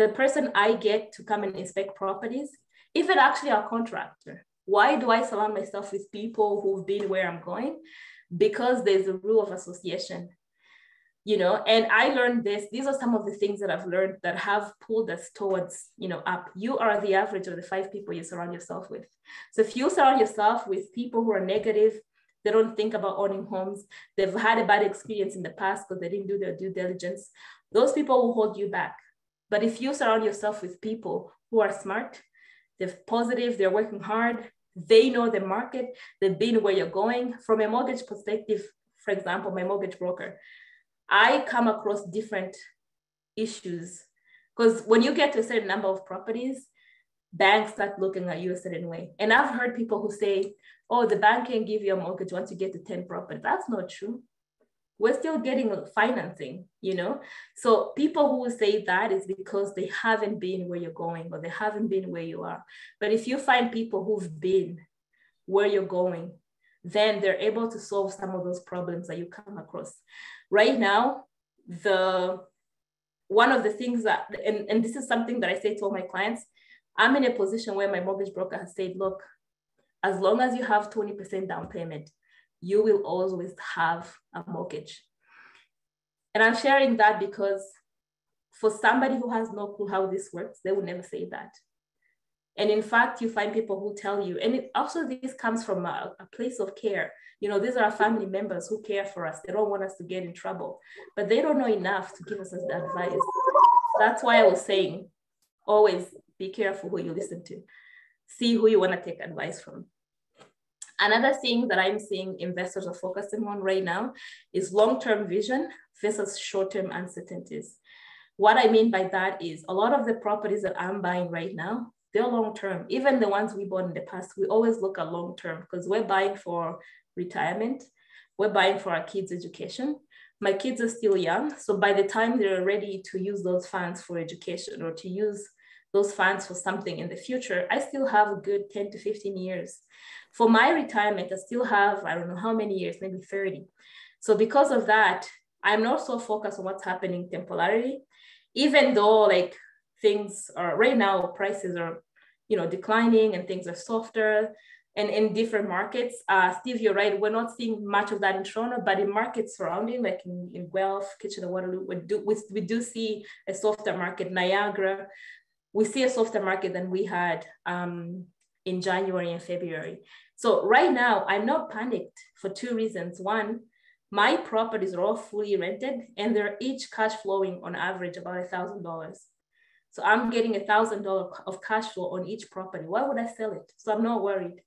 the person I get to come and inspect properties, even actually our contractor. Why do I surround myself with people who've been where I'm going? Because there's a rule of association, you know, and I learned this. These are some of the things that I've learned that have pulled us towards, you know, up. You are the average of the 5 people you surround yourself with. So if you surround yourself with people who are negative, they don't think about owning homes, they've had a bad experience in the past because they didn't do their due diligence, those people will hold you back. But if you surround yourself with people who are smart, they're positive, they're working hard, they know the market, they've been where you're going. From a mortgage perspective, for example, my mortgage broker, I come across different issues because when you get to a certain number of properties, banks start looking at you a certain way. And I've heard people who say, oh, the bank can give you a mortgage once you get to 10 properties. That's not true. We're still getting financing, you know? So people who say that is because they haven't been where you're going or they haven't been where you are. But if you find people who've been where you're going, then they're able to solve some of those problems that you come across. Right now, one of the things that, and this is something that I say to all my clients, I'm in a position where my mortgage broker has said, look, as long as you have 20% down payment, you will always have a mortgage. And I'm sharing that because for somebody who has no clue how this works, they would never say that. And in fact, you find people who tell you, and it also this comes from a place of care. You know, these are our family members who care for us. They don't want us to get in trouble, but they don't know enough to give us the advice. That's why I was saying, always be careful who you listen to. See who you want to take advice from. Another thing that I'm seeing investors are focusing on right now is long-term vision versus short-term uncertainties. What I mean by that is a lot of the properties that I'm buying right now, they're long-term. Even the ones we bought in the past, we always look at long-term because we're buying for retirement. We're buying for our kids' education. My kids are still young. So by the time they're ready to use those funds for education or to use those funds for something in the future, I still have a good 10 to 15 years. For my retirement, I still have, I don't know how many years, maybe 30. So because of that, I'm not so focused on what's happening temporarily, even though like things are right now, prices are, you know, declining and things are softer and in different markets. Steve, you're right. We're not seeing much of that in Toronto, but in markets surrounding, like in Guelph, Kitchener-Waterloo, we do see a softer market. Niagara, we see a softer market than we had in January and February. So right now, I'm not panicked for 2 reasons. One, my properties are all fully rented and they're each cash flowing on average about $1,000. So I'm getting $1,000 of cash flow on each property. Why would I sell it? So I'm not worried.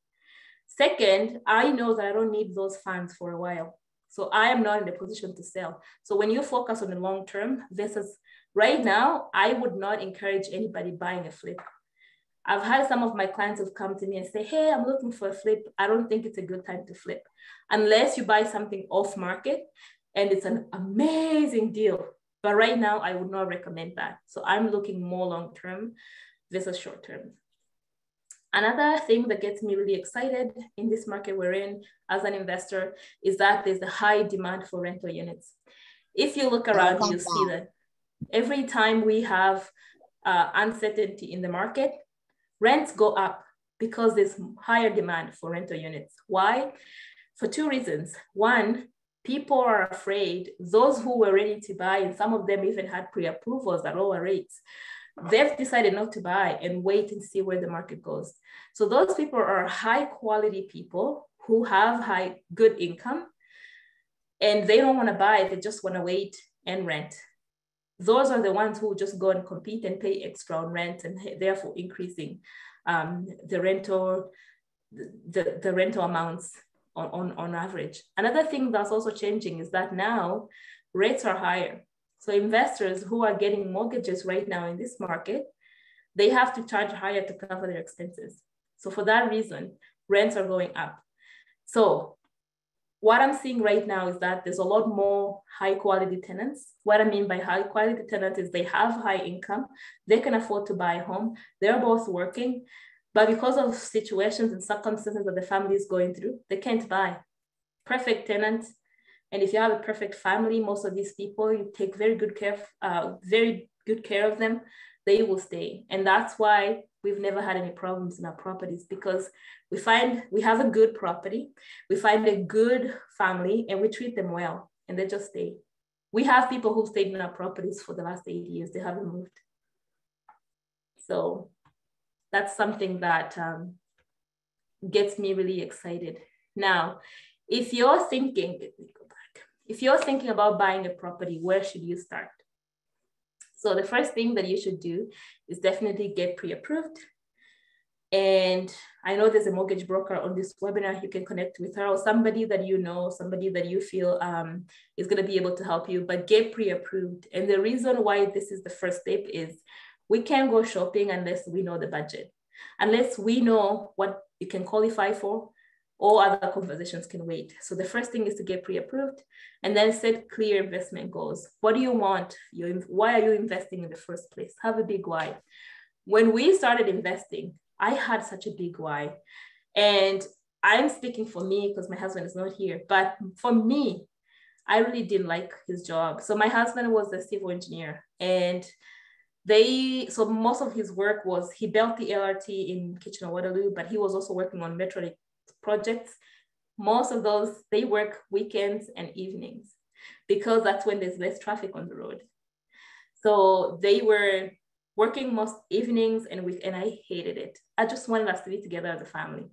Second, I know that I don't need those funds for a while. So I am not in a position to sell. So when you focus on the long term versus right now, I would not encourage anybody buying a flip. I've had some of my clients who've come to me and say, hey, I'm looking for a flip. I don't think it's a good time to flip unless you buy something off market and it's an amazing deal. But right now, I would not recommend that. So I'm looking more long-term versus short-term. Another thing that gets me really excited in this market we're in as an investor is that there's a high demand for rental units. If you look around, you'll see that every time we have uncertainty in the market, rents go up because there's higher demand for rental units. Why? For 2 reasons. One, people are afraid, those who were ready to buy, and some of them even had pre-approvals at lower rates, they've decided not to buy and wait and see where the market goes. So those people are high quality people who have good income and they don't want to buy, they just want to wait and rent. Those are the ones who just go and compete and pay extra on rent and therefore increasing the rental amounts on average. Another thing that's also changing is that now rates are higher. So investors who are getting mortgages right now in this market, they have to charge higher to cover their expenses. So for that reason, rents are going up. So what I'm seeing right now is that there's a lot more high quality tenants. What I mean by high quality tenants is they have high income, they can afford to buy a home, they're both working, but because of situations and circumstances that the family is going through, they can't buy. Perfect tenant. And if you have a perfect family, most of these people, you take very good care of them, they will stay. And that's why we've never had any problems in our properties, because we find we have a good property, we find a good family, and we treat them well, and they just stay. We have people who've stayed in our properties for the last 8 years, they haven't moved. So that's something that gets me really excited. Now, if you're thinking about buying a property, where should you start? So the first thing that you should do is definitely get pre-approved. And I know there's a mortgage broker on this webinar. You can connect with her or somebody that you know, somebody that you feel is going to be able to help you, but get pre-approved. And the reason why this is the first step is we can't go shopping unless we know the budget, unless we know what you can qualify for. All other conversations can wait. So the first thing is to get pre-approved and then set clear investment goals. What do you want? Why are you investing in the first place? Have a big why. When we started investing, I had such a big why. And I'm speaking for me because my husband is not here. But for me, I really didn't like his job. So my husband was a civil engineer, and so most of his work was, he built the LRT in Kitchener-Waterloo, but he was also working on Metro projects. Most of those, they work weekends and evenings because that's when there's less traffic on the road. So they were working most evenings and I hated it. I just wanted us to be together as a family.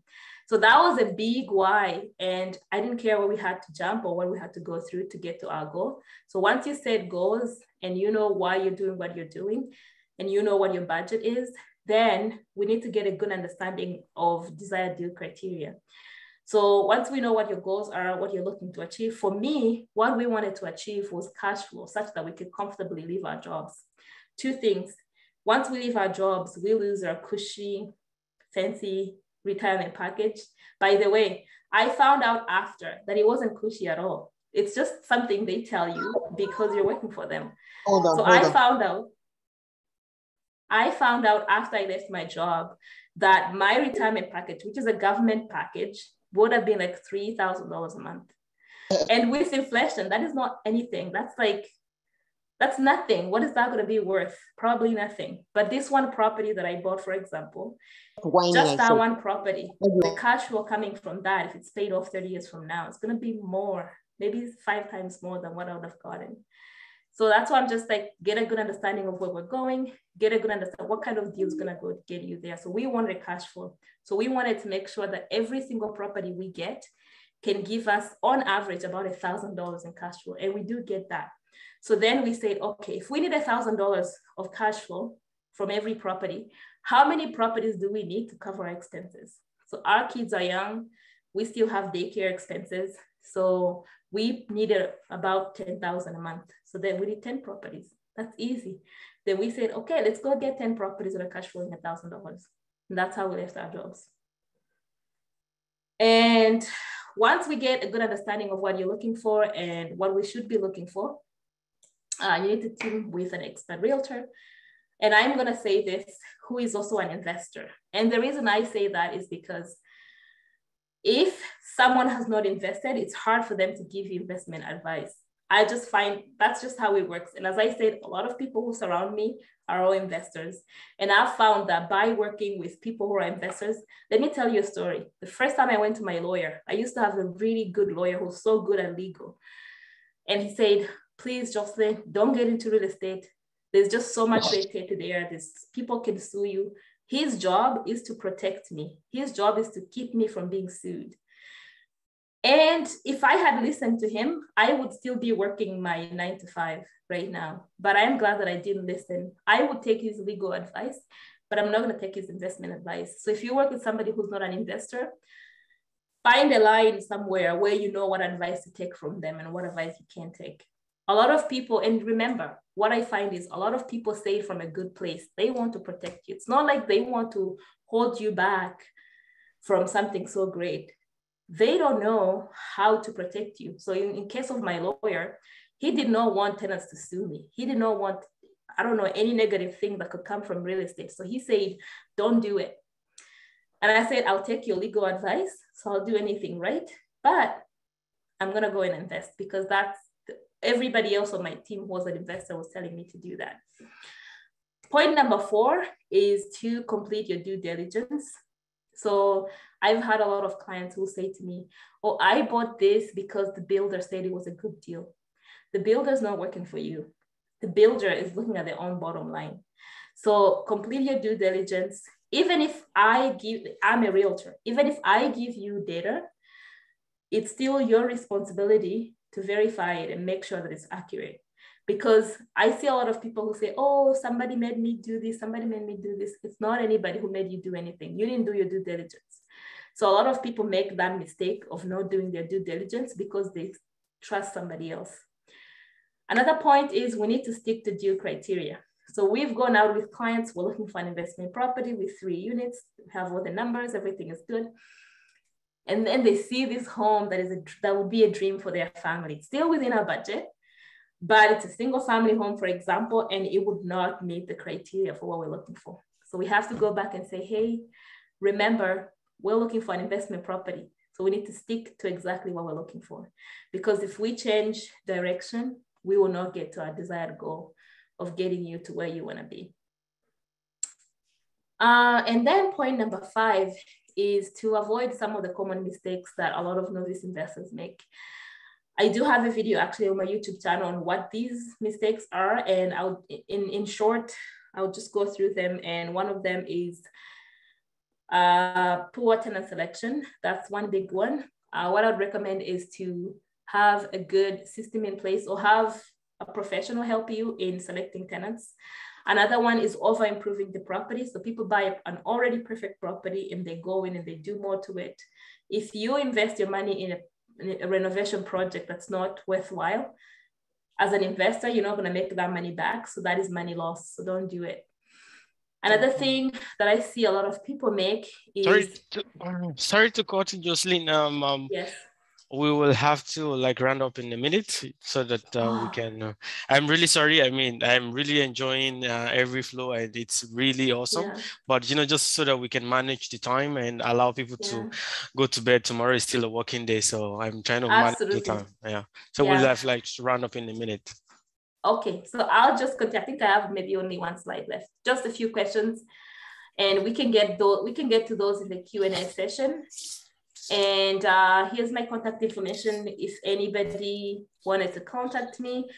So that was a big why. And I didn't care where we had to jump or what we had to go through to get to our goal. So once you set goals and you know why you're doing what you're doing and you know what your budget is, then we need to get a good understanding of desired deal criteria. So once we know what your goals are, what you're looking to achieve, for me, what we wanted to achieve was cash flow such that we could comfortably leave our jobs. Two things. Once we leave our jobs, we lose our cushy, fancy retirement package. By the way, I found out after that it wasn't cushy at all. It's just something they tell you because you're working for them. I found out after I left my job that my retirement package, which is a government package, would have been like $3,000 a month. And with inflation, that is not anything. That's nothing. What is that going to be worth? Probably nothing. But this one property that I bought, for example, just that one property, the cash flow coming from that, if it's paid off 30 years from now, it's going to be more, maybe 5 times more than what I would have gotten. So that's why I'm just like, get a good understanding of where we're going, get a good understanding what kind of deal is going to go get you there. So we wanted cash flow. So we wanted to make sure that every single property we get can give us on average about $1,000 in cash flow. And we do get that. So then we said, okay, if we need $1,000 of cash flow from every property, how many properties do we need to cover our expenses? So our kids are young, we still have daycare expenses. So we needed about $10,000 a month. So then we need 10 properties. That's easy. Then we said, okay, let's go get 10 properties with a cash flow in $1,000. And that's how we left our jobs. And once we get a good understanding of what you're looking for and what we should be looking for, you need to team with an expert realtor. And I'm going to say this, who is also an investor. And the reason I say that is because if someone has not invested, it's hard for them to give you investment advice. I just find that's just how it works. And as I said, a lot of people who surround me are all investors. And I've found that by working with people who are investors, let me tell you a story. The first time I went to my lawyer, I used to have a really good lawyer who's so good at legal. And he said, please, Jocelyn, don't get into real estate. There's just so much red tape there. People can sue you. His job is to protect me. His job is to keep me from being sued. And if I had listened to him, I would still be working my 9 to 5 right now. But I'm glad that I didn't listen. I would take his legal advice but I'm not going to take his investment advice. So if you work with somebody who's not an investor, find a line somewhere where you know what advice to take from them and what advice you can't take. A lot of people, and remember, what I find is a lot of people say from a good place, they want to protect you. It's not like they want to hold you back from something so great. They don't know how to protect you. So in case of my lawyer, he did not want tenants to sue me. He did not want, I don't know, any negative thing that could come from real estate. So he said, don't do it. And I said, I'll take your legal advice. So I'll do anything right. But I'm going to go and invest, because that's everybody else on my team who was an investor was telling me to do that. Point number 4 is to complete your due diligence. So I've had a lot of clients who say to me, oh, I bought this because the builder said it was a good deal. The builder's not working for you. The builder is looking at their own bottom line. So complete your due diligence. Even if I'm a realtor, even if I give you data, it's still your responsibility to verify it and make sure that it's accurate. Because I see a lot of people who say, oh, somebody made me do this, somebody made me do this. It's not anybody who made you do anything. You didn't do your due diligence. So a lot of people make that mistake of not doing their due diligence because they trust somebody else. Another point is we need to stick to due criteria. So we've gone out with clients, we're looking for an investment property with 3 units, have all the numbers, everything is good. And then they see this home that would be a dream for their family, still within our budget, but it's a single family home, for example, and it would not meet the criteria for what we're looking for. So we have to go back and say, hey, remember, we're looking for an investment property. So we need to stick to exactly what we're looking for. Because if we change direction, we will not get to our desired goal of getting you to where you want to be. And then point number 5 is to avoid some of the common mistakes that a lot of novice investors make. I do have a video actually on my YouTube channel on what these mistakes are, and in short, I'll just go through them. And one of them is poor tenant selection. That's one big one. What I'd recommend is to have a good system in place or have a professional help you in selecting tenants. Another one is over improving the property. So people buy an already perfect property and they go in and they do more to it. If you invest your money in a renovation project that's not worthwhile, as an investor, you're not going to make that money back. So that is money lost. So don't do it. Another thing that I see a lot of people make is... Sorry to cut you, Jocelyn. Yes. We will have to round up in a minute so that we can. I'm really sorry. I mean, I'm really enjoying every flow and it's really awesome. Yeah. But, just so that we can manage the time and allow people to go to bed. Tomorrow is still a working day. So I'm trying to manage the time. Yeah. So we'll have to round up in a minute. Okay. So I'll just continue. I think I have maybe only one slide left. Just a few questions. And we can get to those in the Q&A session. And here's my contact information. If anybody wanted to contact me,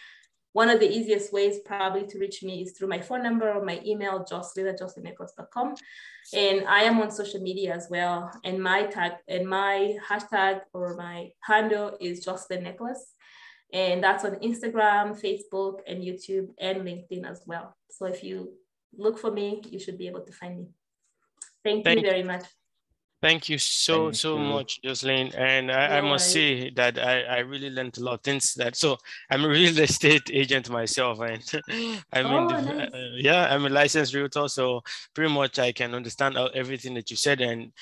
one of the easiest ways probably to reach me is through my phone number or my email, jocelyn@jocelynnicholas.com. And I am on social media as well. And my hashtag or my handle is Jocelyn Nicholas. And that's on Instagram, Facebook, and YouTube, and LinkedIn as well. So if you look for me, you should be able to find me. Thank you very much. Thank you so much, Jocelyn. And I must say that I really learned a lot of things so I'm a real estate agent myself. And I'm a licensed realtor. So pretty much I can understand everything that you said. And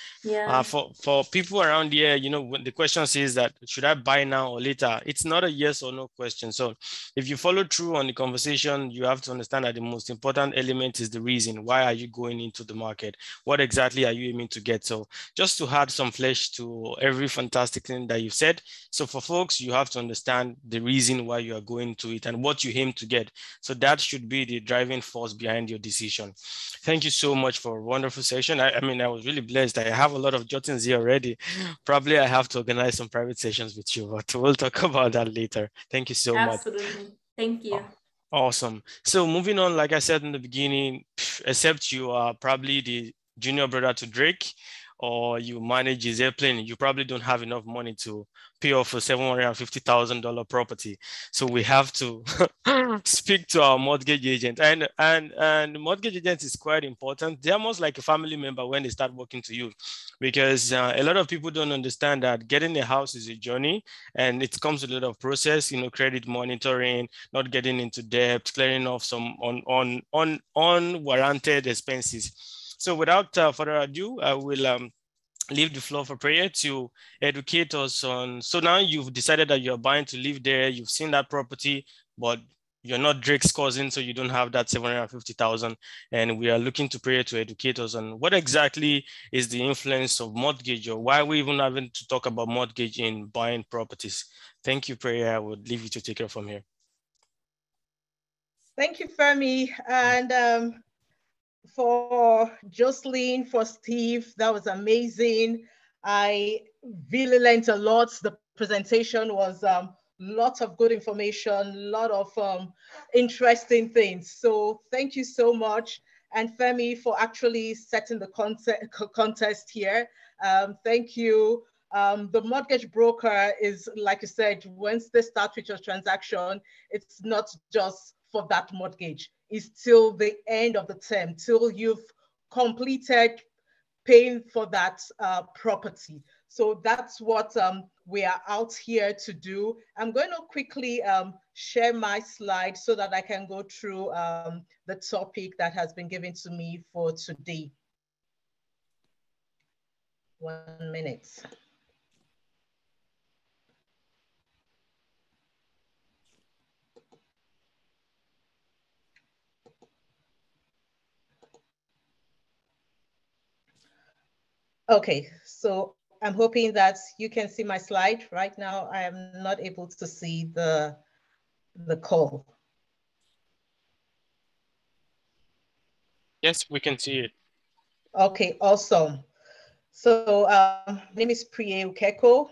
for people around here, when the question is that should I buy now or later? It's not a yes or no question. So if you follow through on the conversation, you have to understand that the most important element is the reason. Why are you going into the market? What exactly are you aiming to get? So just to add some flesh to every fantastic thing that you've said. So for folks, you have to understand the reason why you are going to it and what you aim to get. So that should be the driving force behind your decision. Thank you so much for a wonderful session. I was really blessed. I have a lot of jottings here already. Probably I have to organize some private sessions with you, but we'll talk about that later. Thank you so much. Absolutely. Thank you. Awesome. So moving on, like I said in the beginning, except you are probably the junior brother to Drake, or you manage his airplane, you probably don't have enough money to pay off a $750,000 property. So we have to speak to our mortgage agent, and mortgage agent is quite important. They're almost like a family member when they start working to you, because a lot of people don't understand that getting a house is a journey, and it comes with a lot of process, credit monitoring, not getting into debt, clearing off some unwarranted expenses. So without further ado, I will leave the floor for prayer to educate us on. So now you've decided that you're buying to live there. You've seen that property, but you're not Drake's cousin, so you don't have that 750,000. And we are looking to prayer to educate us on what exactly is the influence of mortgage, or why we even having to talk about mortgage in buying properties. Thank you, prayer. I would leave you to take it from here. Thank you, Femi. And for Jocelyn, for Steve, that was amazing. I really learned a lot. The presentation was lot of good information, a lot of interesting things. So thank you so much. And Femi for actually setting the contest here. Thank you. The mortgage broker is, like you said, once they start with your transaction, it's not just for that mortgage. It's till the end of the term, till you've completed paying for that property. So that's what we are out here to do. I'm going to quickly share my slide so that I can go through the topic that has been given to me for today. 1 minute. Okay, so I'm hoping that you can see my slide. Right now, I am not able to see the call. Yes, we can see it. Okay, awesome. So my name is Priye Ukeko.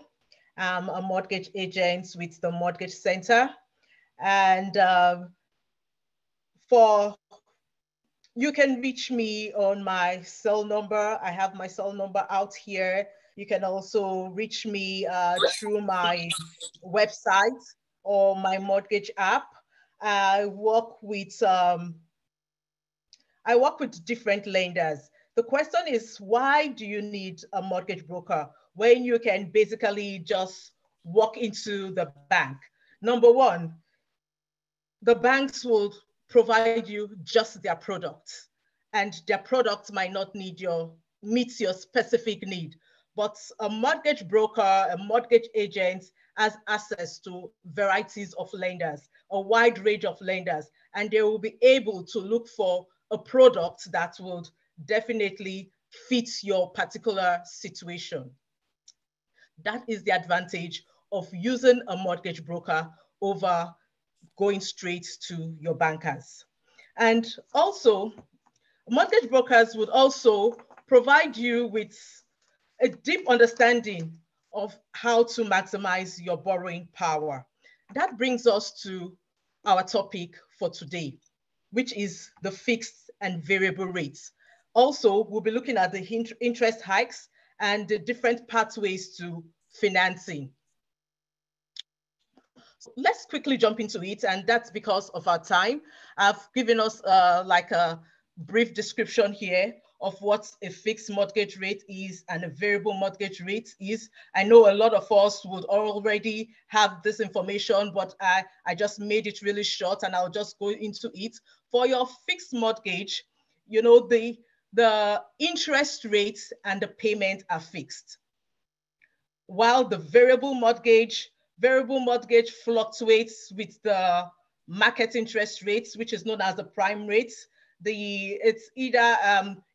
I'm a mortgage agent with the Mortgage Center. And you can reach me on my cell number. I have my cell number out here. You can also reach me through my website or my mortgage app. I work with different lenders. The question is, why do you need a mortgage broker when you can basically just walk into the bank? Number one, the banks will provide you just their products, and their products might not meet your specific need. But a mortgage broker, a mortgage agent has access to varieties of lenders, a wide range of lenders, and they will be able to look for a product that would definitely fit your particular situation. That is the advantage of using a mortgage broker over going straight to your bankers. And also, mortgage brokers would also provide you with a deep understanding of how to maximize your borrowing power. That brings us to our topic for today, which is the fixed and variable rates. Also, we'll be looking at the interest hikes and the different pathways to financing. So let's quickly jump into it, and that's because of our time. I've given us like a brief description here of what a fixed mortgage rate is and a variable mortgage rate is. I know a lot of us would already have this information, but I just made it really short, and I'll just go into it. For your fixed mortgage, you know, the interest rates and the payment are fixed. While the variable mortgage fluctuates with the market interest rates, which is known as the prime rates. It's either,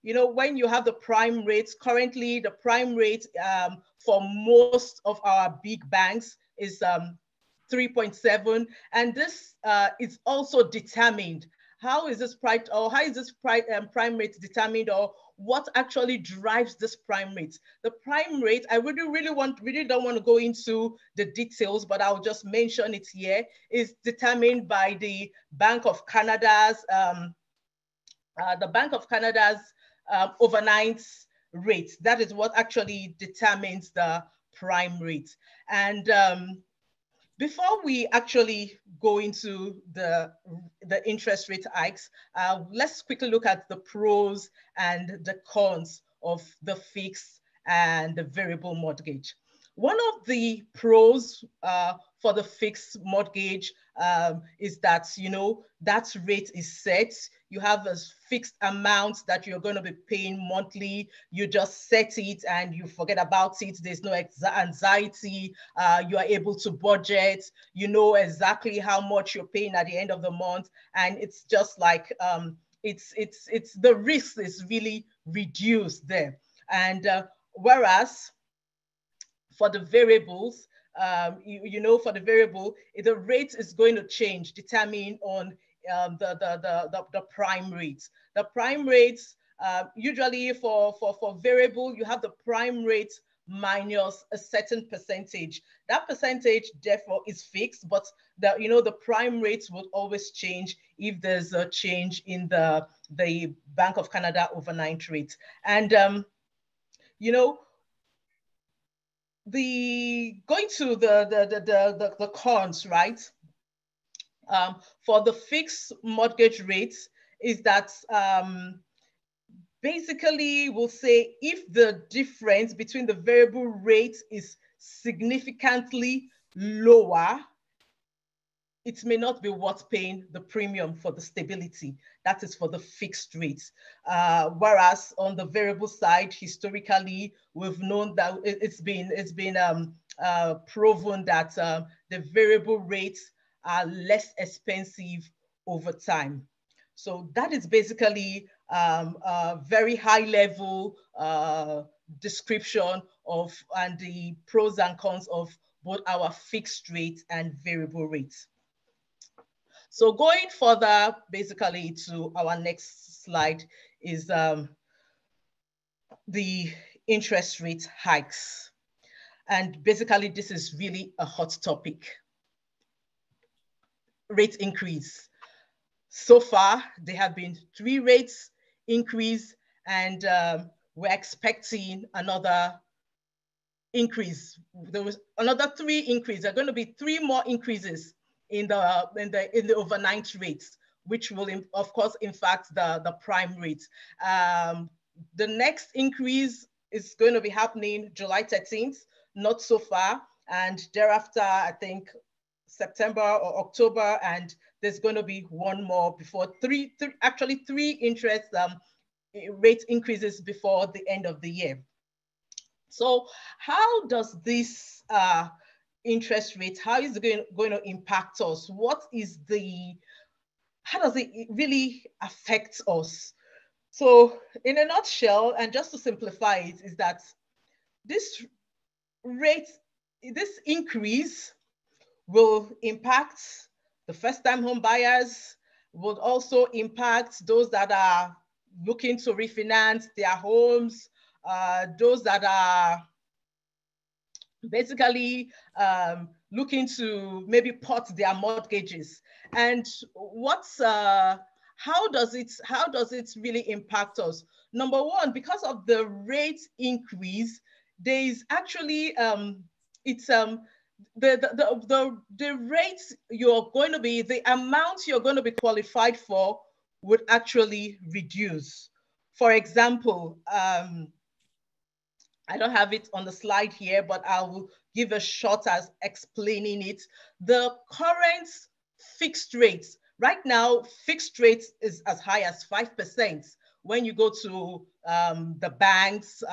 you know, when you have the prime rates, currently the prime rate for most of our big banks is 3.7. And this is also determined. How is this price, or how is this prime rate determined, or what actually drives this prime rate? The prime rate, I really don't want to go into the details, but I'll just mention it here, is determined by the Bank of Canada's overnight rate. That is what actually determines the prime rate. And before we actually go into the interest rate hikes, let's quickly look at the pros and the cons of the fixed and the variable mortgage. One of the pros for the fixed mortgage is that, you know, that rate is set. You have a fixed amount that you're going to be paying monthly. You just set it and you forget about it. There's no anxiety. You are able to budget. You know exactly how much you're paying at the end of the month. And it's just like, it's the risk is really reduced there. And whereas for the variables, you know, for the variable, the rate is going to change, determined on the prime rates. The prime rates, usually for variable, you have the prime rate minus a certain percentage. That percentage, therefore, is fixed, but the prime rates will always change if there's a change in the Bank of Canada overnight rate. And you know, going to the cons, right? For the fixed mortgage rates is that basically we'll say if the difference between the variable rate is significantly lower, it may not be worth paying the premium for the stability. That is for the fixed rates. Whereas on the variable side, historically, we've known that it's been proven that the variable rates are less expensive over time. So that is basically a very high level description of and the pros and cons of both our fixed rate and variable rates. So going further, basically to our next slide is the interest rate hikes. And basically this is really a hot topic. Rate increase. So far, there have been 3 rates increase, and we're expecting another increase. There was another 3 increases. There are going to be 3 more increases in the overnight rates, which will, of course, impact the prime rate. The next increase is going to be happening July 13th, not so far, and thereafter, I think September or October, and there's going to be 1 more before actually 3 interest rate increases before the end of the year. So how does this interest rate, how is it going to impact us? How does it really affect us? So in a nutshell, and just to simplify it, is that this increase will impact the first-time home buyers, will also impact those that are looking to refinance their homes, those that are basically looking to maybe port their mortgages. And how does it really impact us? Number one, because of the rate increase, there is actually the rates you're going to be, the amount you're going to be qualified for would actually reduce. For example, I don't have it on the slide here, but I will give a shot as explaining it. The current fixed rates, right now, fixed rates is as high as 5%. When you go to the banks,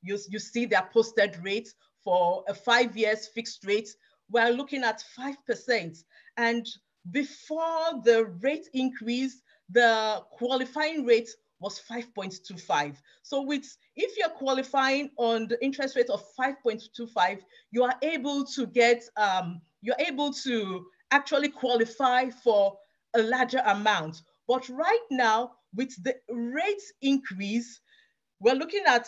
you see their posted rates for a 5 years fixed rate. We're looking at 5%. And before the rate increase, the qualifying rate was 5.25. So if you're qualifying on the interest rate of 5.25, you are able to you're able to actually qualify for a larger amount. But right now, with the rate increase, we're looking at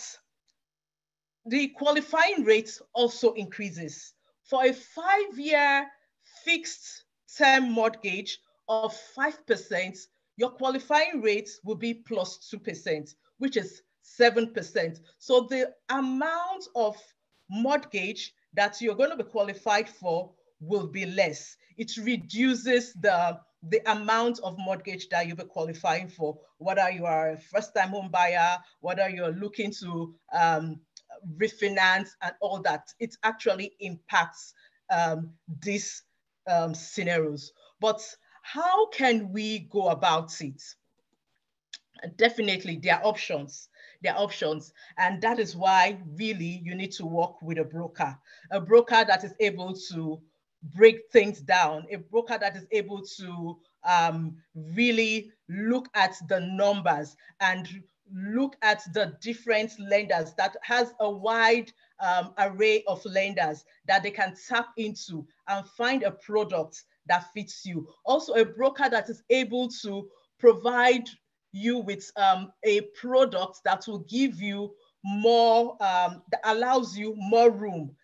the qualifying rate also increases. For a 5-year fixed term mortgage of 5%, your qualifying rate will be plus 2%, which is 7%. So the amount of mortgage that you're going to be qualified for will be less. It reduces the amount of mortgage that you'll be qualifying for, whether you are a first-time home buyer, whether you're looking to refinance and all that. It actually impacts these scenarios. But how can we go about it? Definitely, there are options. There are options. And that is why really you need to work with a broker that is able to break things down, a broker that is able to really look at the numbers and look at the different lenders, that has a wide array of lenders that they can tap into and find a product that fits you. Also, a broker that is able to provide you with a product that will give you more, that allows you more room,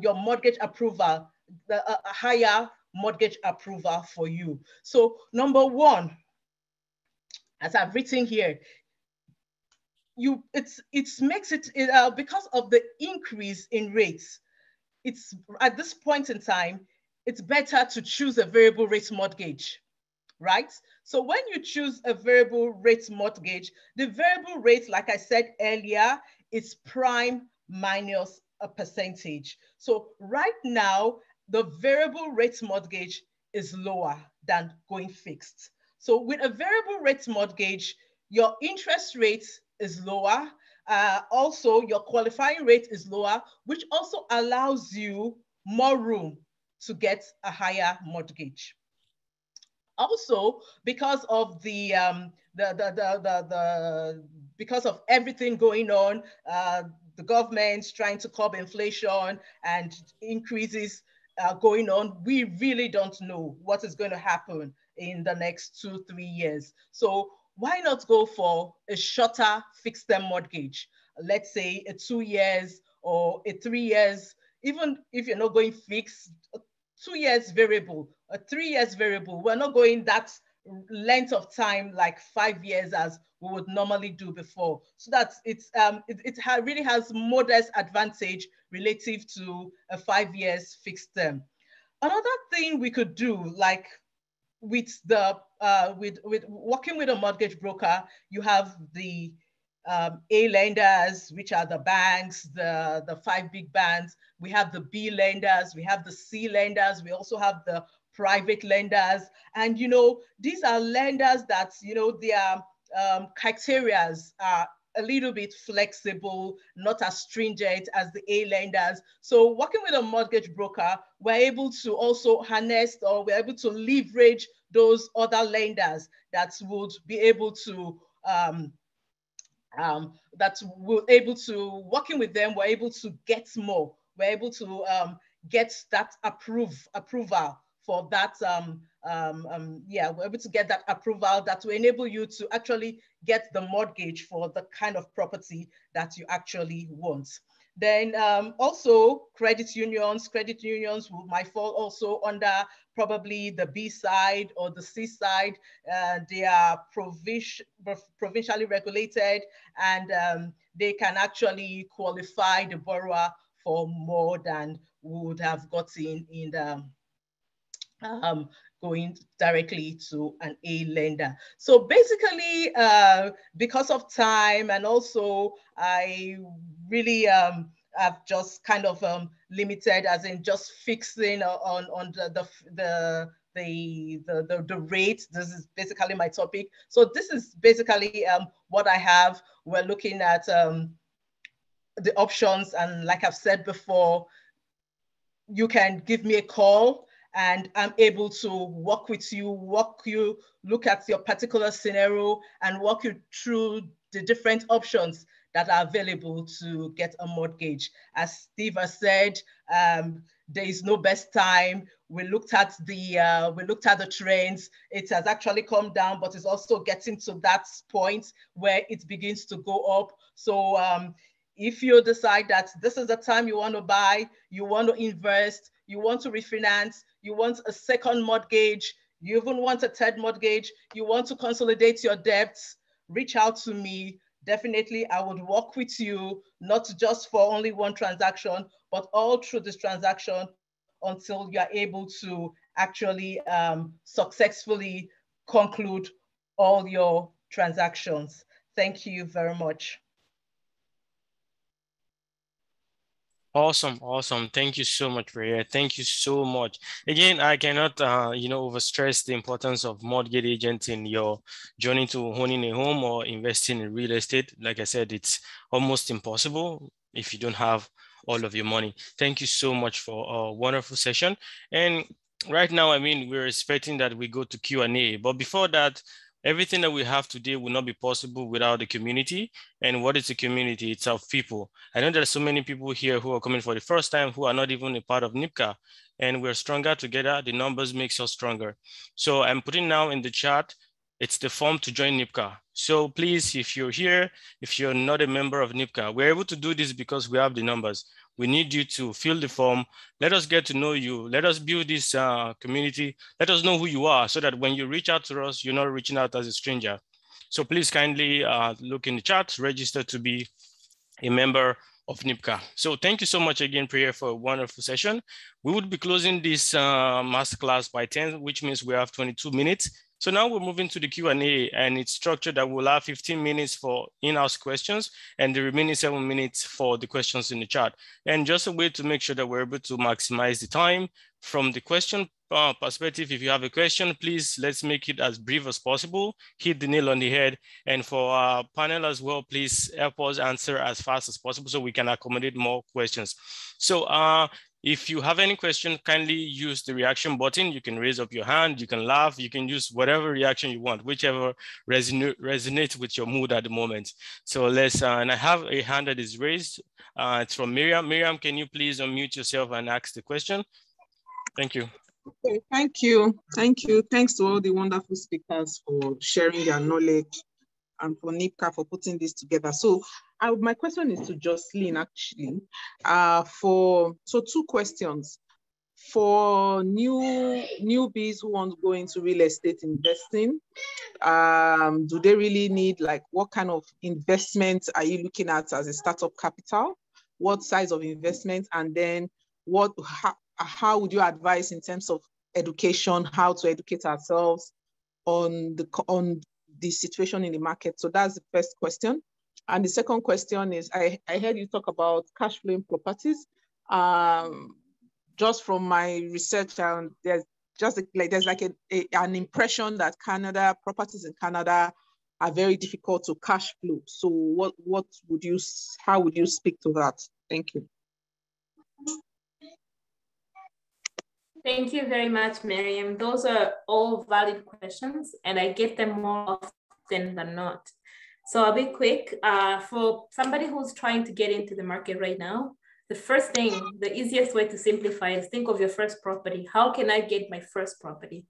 your mortgage approval, a higher mortgage approval for you. So number one, as I've written here, it makes it because of the increase in rates. It's at this point in time, it's better to choose a variable rate mortgage, right? So when you choose a variable rate mortgage, the variable rate, like I said earlier, is prime minus a percentage. So right now, the variable rate mortgage is lower than going fixed. So with a variable rate mortgage, your interest rate is lower. Also, your qualifying rate is lower, which also allows you more room to get a higher mortgage. Also, because of because of everything going on, the government's trying to curb inflation and increases going on, we really don't know what is going to happen in the next 2-3 years. So why not go for a shorter fixed term mortgage? Let's say a 2 years or a 3 years, even if you're not going fixed, 2 years variable, a 3 years variable. We're not going that length of time like 5 years as we would normally do before. So that's it really has modest advantage relative to a 5 years fixed term. Another thing we could do, like with the with working with a mortgage broker, you have the A lenders, which are the banks, the 5 big banks. We have the B lenders, we have the C lenders, we also have the private lenders. And, these are lenders that, their criterias are a little bit flexible, not as stringent as the A lenders. So working with a mortgage broker, we're able to also harness, or we're able to leverage those other lenders that would be able to working with them, we're able to get more. We're able to get that approval for that. We're able to get that approval that will enable you to actually get the mortgage for the kind of property that you actually want. Then also credit unions might fall also under probably the B side or the C side. They are provincially regulated, and they can actually qualify the borrower for more than would have gotten in the going directly to an A lender. So basically, because of time, and also I really have just kind of limited, as in just fixing on the rate. This is basically my topic. So this is basically what I have. We're looking at the options, and like I've said before, you can give me a call and I'm able to walk with you, look at your particular scenario and walk you through the different options that are available to get a mortgage. As Steve has said, there is no best time. We looked at the trends. It has actually come down, but it's also getting to that point where it begins to go up. So if you decide that this is the time you want to buy, you want to invest, you want to refinance, you want a second mortgage, you even want a third mortgage, you want to consolidate your debts, reach out to me. definitely I would work with you, not just for only one transaction, but all through this transaction until you're able to actually successfully conclude all your transactions. Thank you very much. Awesome, awesome. Thank you so much, Maria. Thank you so much. Again, I cannot, overstress the importance of mortgage agents in your journey to owning a home or investing in real estate. Like I said, it's almost impossible if you don't have all of your money. Thank you so much for a wonderful session. And right now, we're expecting that we go to Q&A. But before that, everything that we have today will not be possible without the community. And what is the community? It's our people. I know there are so many people here who are coming for the first time who are not even a part of NIPCA, and we're stronger together. The numbers makes us stronger. So I'm putting now in the chat, it's the form to join NIPCA. So please, if you're here, if you're not a member of NIPCA, we're able to do this because we have the numbers. We need you to fill the form. Let us get to know you. Let us build this community. Let us know who you are so that when you reach out to us, you're not reaching out as a stranger. So please kindly look in the chat, register to be a member of NIPCA. So thank you so much again, Priya, for a wonderful session. We would be closing this masterclass by 10, which means we have 22 minutes. So now we're moving to the Q&A, and it's structured that we'll have 15 minutes for in-house questions and the remaining 7 minutes for the questions in the chat. And just a way to make sure that we're able to maximize the time from the question perspective. If you have a question, please, let's make it as brief as possible, hit the nail on the head. And for our panel as well, please help us answer as fast as possible so we can accommodate more questions. So if you have any question, kindly use the reaction button. You can raise up your hand, you can laugh, you can use whatever reaction you want, whichever resonates with your mood at the moment. So let's, and I have a hand that is raised. It's from Miriam. Miriam, can you please unmute yourself and ask the question? Thank you. Okay, thank you. Thank you. Thanks to all the wonderful speakers for sharing their knowledge and for NIPCA for putting this together. So my question is to Jocelyn, actually. So 2 questions. For newbies who want to go into real estate investing, do they really need, like, what kind of investment are you looking at as a startup capital? What size of investment? And then how would you advise in terms of education, how to educate ourselves on the situation in the market? So that's the first question. And the second question is, I heard you talk about cash flowing properties. Just from my research, there's an impression that properties in Canada are very difficult to cash flow. So how would you speak to that? Thank you. Thank you very much, Miriam. Those are all valid questions, and I get them more often than not. So I'll be quick. For somebody who's trying to get into the market right now, the first thing, the easiest way to simplify is think of your first property. How can I get my first property?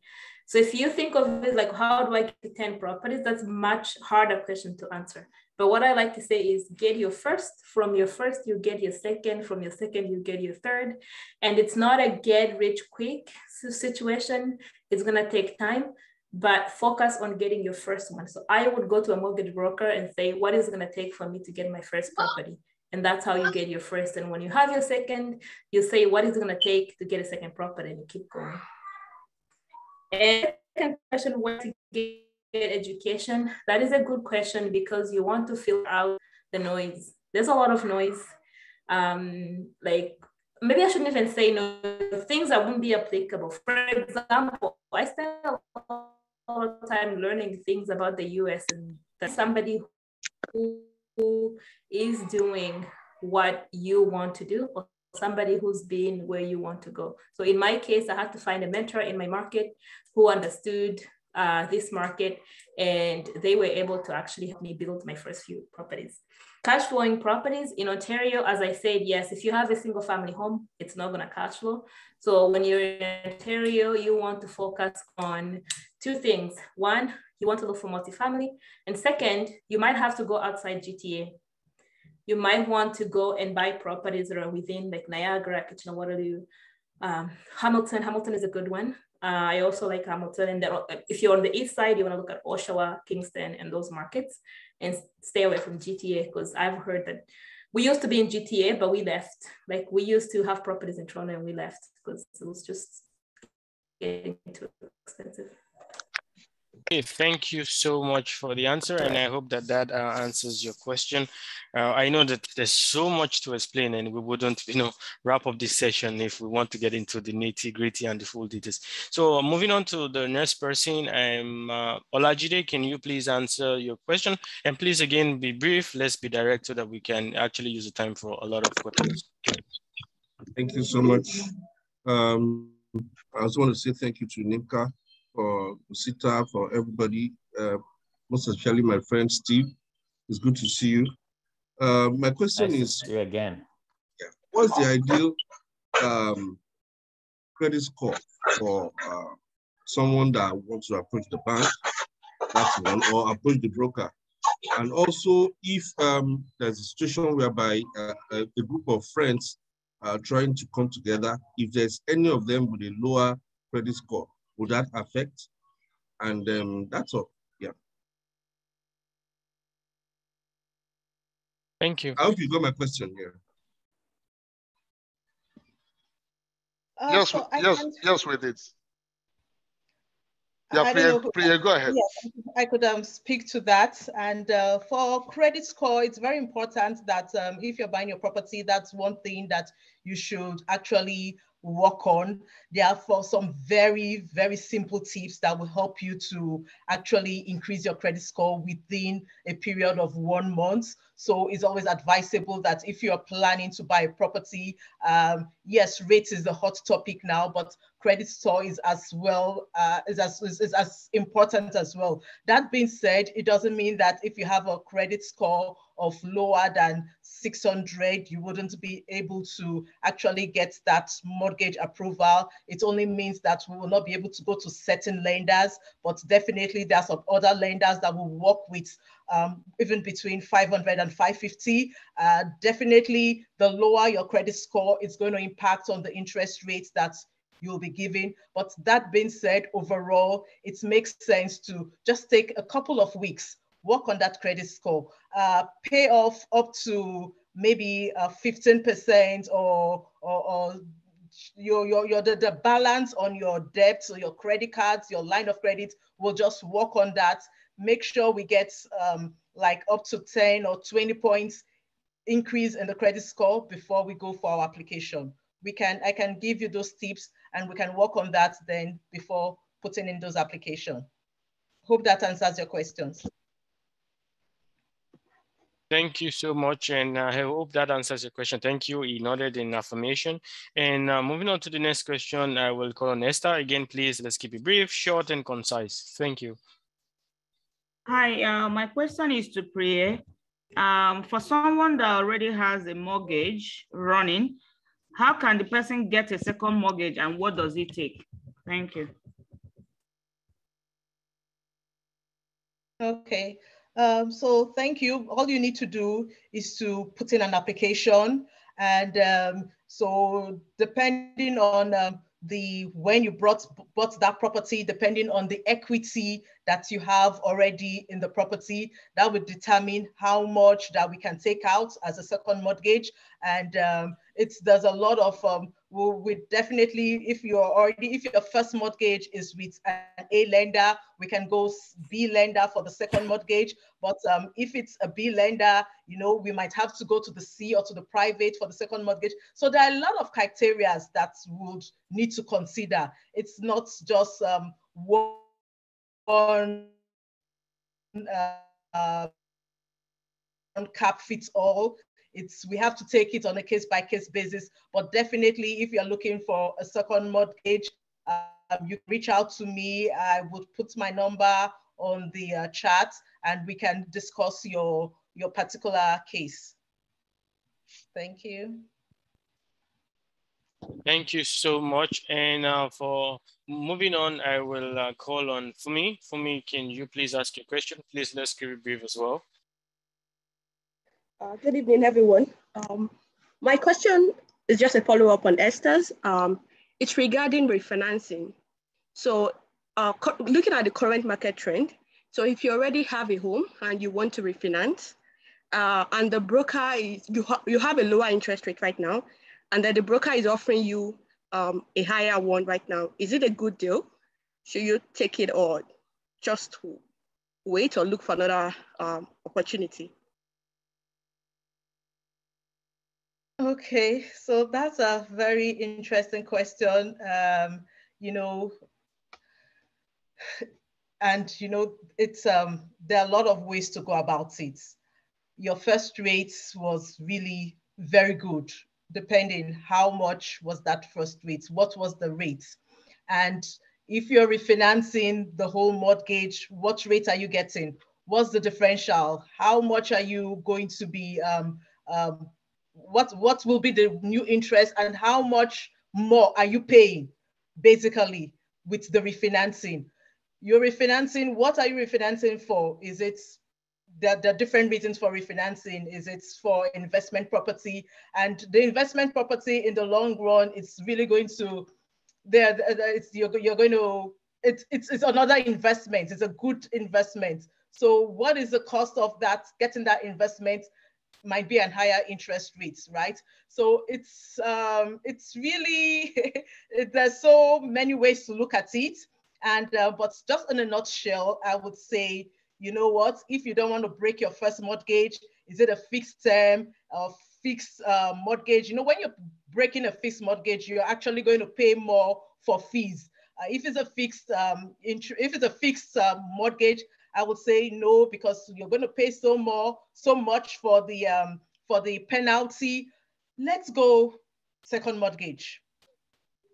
So if you think of it like, how do I get 10 properties? That's a much harder question to answer. But what I like to say is get your first. From your first, you get your second. From your second, you get your third. And it's not a get rich quick situation. It's gonna take time, but focus on getting your first one. So I would go to a mortgage broker and say, what is it gonna take for me to get my first property? And that's how you get your first. And when you have your second, you say, what is it gonna take to get a second property? And you keep going. And second question, where to get education? That is a good question because you want to filter out the noise. There's a lot of noise. Like, maybe I shouldn't even say no, things that wouldn't be applicable. For example, I spend a lot of time learning things about the US, and that somebody who is doing what you want to do, or somebody who's been where you want to go. So in my case, I had to find a mentor in my market who understood this market, and they were able to actually help me build my first few properties. Cash flowing properties in Ontario, as I said, yes, if you have a single family home, it's not gonna cash flow. So when you're in Ontario, you want to focus on 2 things. One, you want to look for multifamily. And second, you might have to go outside GTA. You might want to go and buy properties that are within, like Niagara, Kitchener-Waterloo, Hamilton. Hamilton is a good one. I also like Hamilton, and if you're on the east side, you want to look at Oshawa, Kingston, and those markets, and stay away from GTA, because I've heard that we used to be in GTA, but we left. Like, we used to have properties in Toronto and we left because it was just getting too expensive. Okay, thank you so much for the answer, and I hope that that answers your question. I know that there's so much to explain, and we wouldn't, wrap up this session if we want to get into the nitty-gritty and the full details. So moving on to the next person, I'm Olajide. Can you please answer your question? And please, again, be brief. Let's be direct so that we can actually use the time for a lot of questions. Thank you so much. I also want to say thank you to NIPCA, for Sita, for everybody, most especially my friend Steve. It's good to see you. My question is, you again. Yeah, what's the ideal credit score for someone that wants to approach the bank, that's one, or approach the broker? And also, if there's a situation whereby a group of friends are trying to come together, if there's any of them with a lower credit score, would that affect? And that's all. Yeah. Thank you. I hope you got my question here. Yes, we did. Yeah, Priya, go ahead. Yes, I could speak to that. And for credit score, it's very important that if you're buying your property, that's one thing that you should actually work on. Therefore, some very, very simple tips that will help you to actually increase your credit score within a period of 1 month. So it's always advisable that if you're planning to buy a property, yes, rates is the hot topic now, but credit score is as well, is as important as well. That being said, it doesn't mean that if you have a credit score of lower than 600, you wouldn't be able to actually get that mortgage approval. It only means that we will not be able to go to certain lenders, but definitely there are some other lenders that will work with even between 500 and 550. Definitely the lower your credit score, it's going to impact on the interest rates that you'll be giving. But that being said, overall, it makes sense to just take a couple of weeks, work on that credit score, pay off up to maybe 15% or the balance on your debt, so your credit cards, your line of credit, will just work on that. Make sure we get like up to 10 or 20 points increase in the credit score before we go for our application. I can give you those tips and we can work on that then before putting in those applications. Hope that answers your questions. Thank you so much, and I hope that answers your question. Thank you. He nodded in affirmation. And moving on to the next question, I will call on Esther. Again, please, let's keep it brief, short, and concise. Thank you. Hi, my question is to Priya. For someone that already has a mortgage running, how can the person get a second mortgage and what does it take? Thank you. Okay. So thank you. All you need to do is to put in an application. And so depending on when you bought that property, depending on the equity that you have already in the property, that would determine how much that we can take out as a second mortgage. And there's a lot of we definitely, if your first mortgage is with an A lender, we can go B lender for the second mortgage. But if it's a B lender, we might have to go to the C or to the private for the second mortgage. So there are a lot of criteria that would need to consider. It's not just one cap fits all. We have to take it on a case-by-case basis, but definitely if you're looking for a second mortgage, you can reach out to me. I would put my number on the chat and we can discuss your particular case. Thank you. Thank you so much. And for moving on, I will call on Fumi. Fumi, can you please ask your question? Please, let's keep it brief as well. Good evening, everyone. My question is just a follow-up on Esther's. It's regarding refinancing. So looking at the current market trend, so if you already have a home and you want to refinance, and the broker is, you have a lower interest rate right now, and then the broker is offering you a higher one right now, is it a good deal? Should you take it or just wait or look for another opportunity? Okay, so that's a very interesting question. You know, and you know, it's there are a lot of ways to go about it. Your first rate was really very good, depending how much was that first rate, what was the rate, and if you're refinancing the whole mortgage, what rate are you getting? What's the differential? How much are you going to be what will be the new interest, and how much more are you paying basically with the refinancing? You're refinancing, what are you refinancing for? Is it the different reasons for refinancing? Is it for investment property? And the investment property in the long run, it's really going to you're going to it's another investment. It's a good investment. So what is the cost of that? Getting that investment might be at higher interest rates, right? So it's really there's so many ways to look at it, and but just in a nutshell, I would say, you know what? If you don't want to break your first mortgage, is it a fixed term or fixed mortgage? You know, when you're breaking a fixed mortgage, you're actually going to pay more for fees. If it's a fixed mortgage, I would say no, because you're going to pay so much for the penalty. Let's go second mortgage.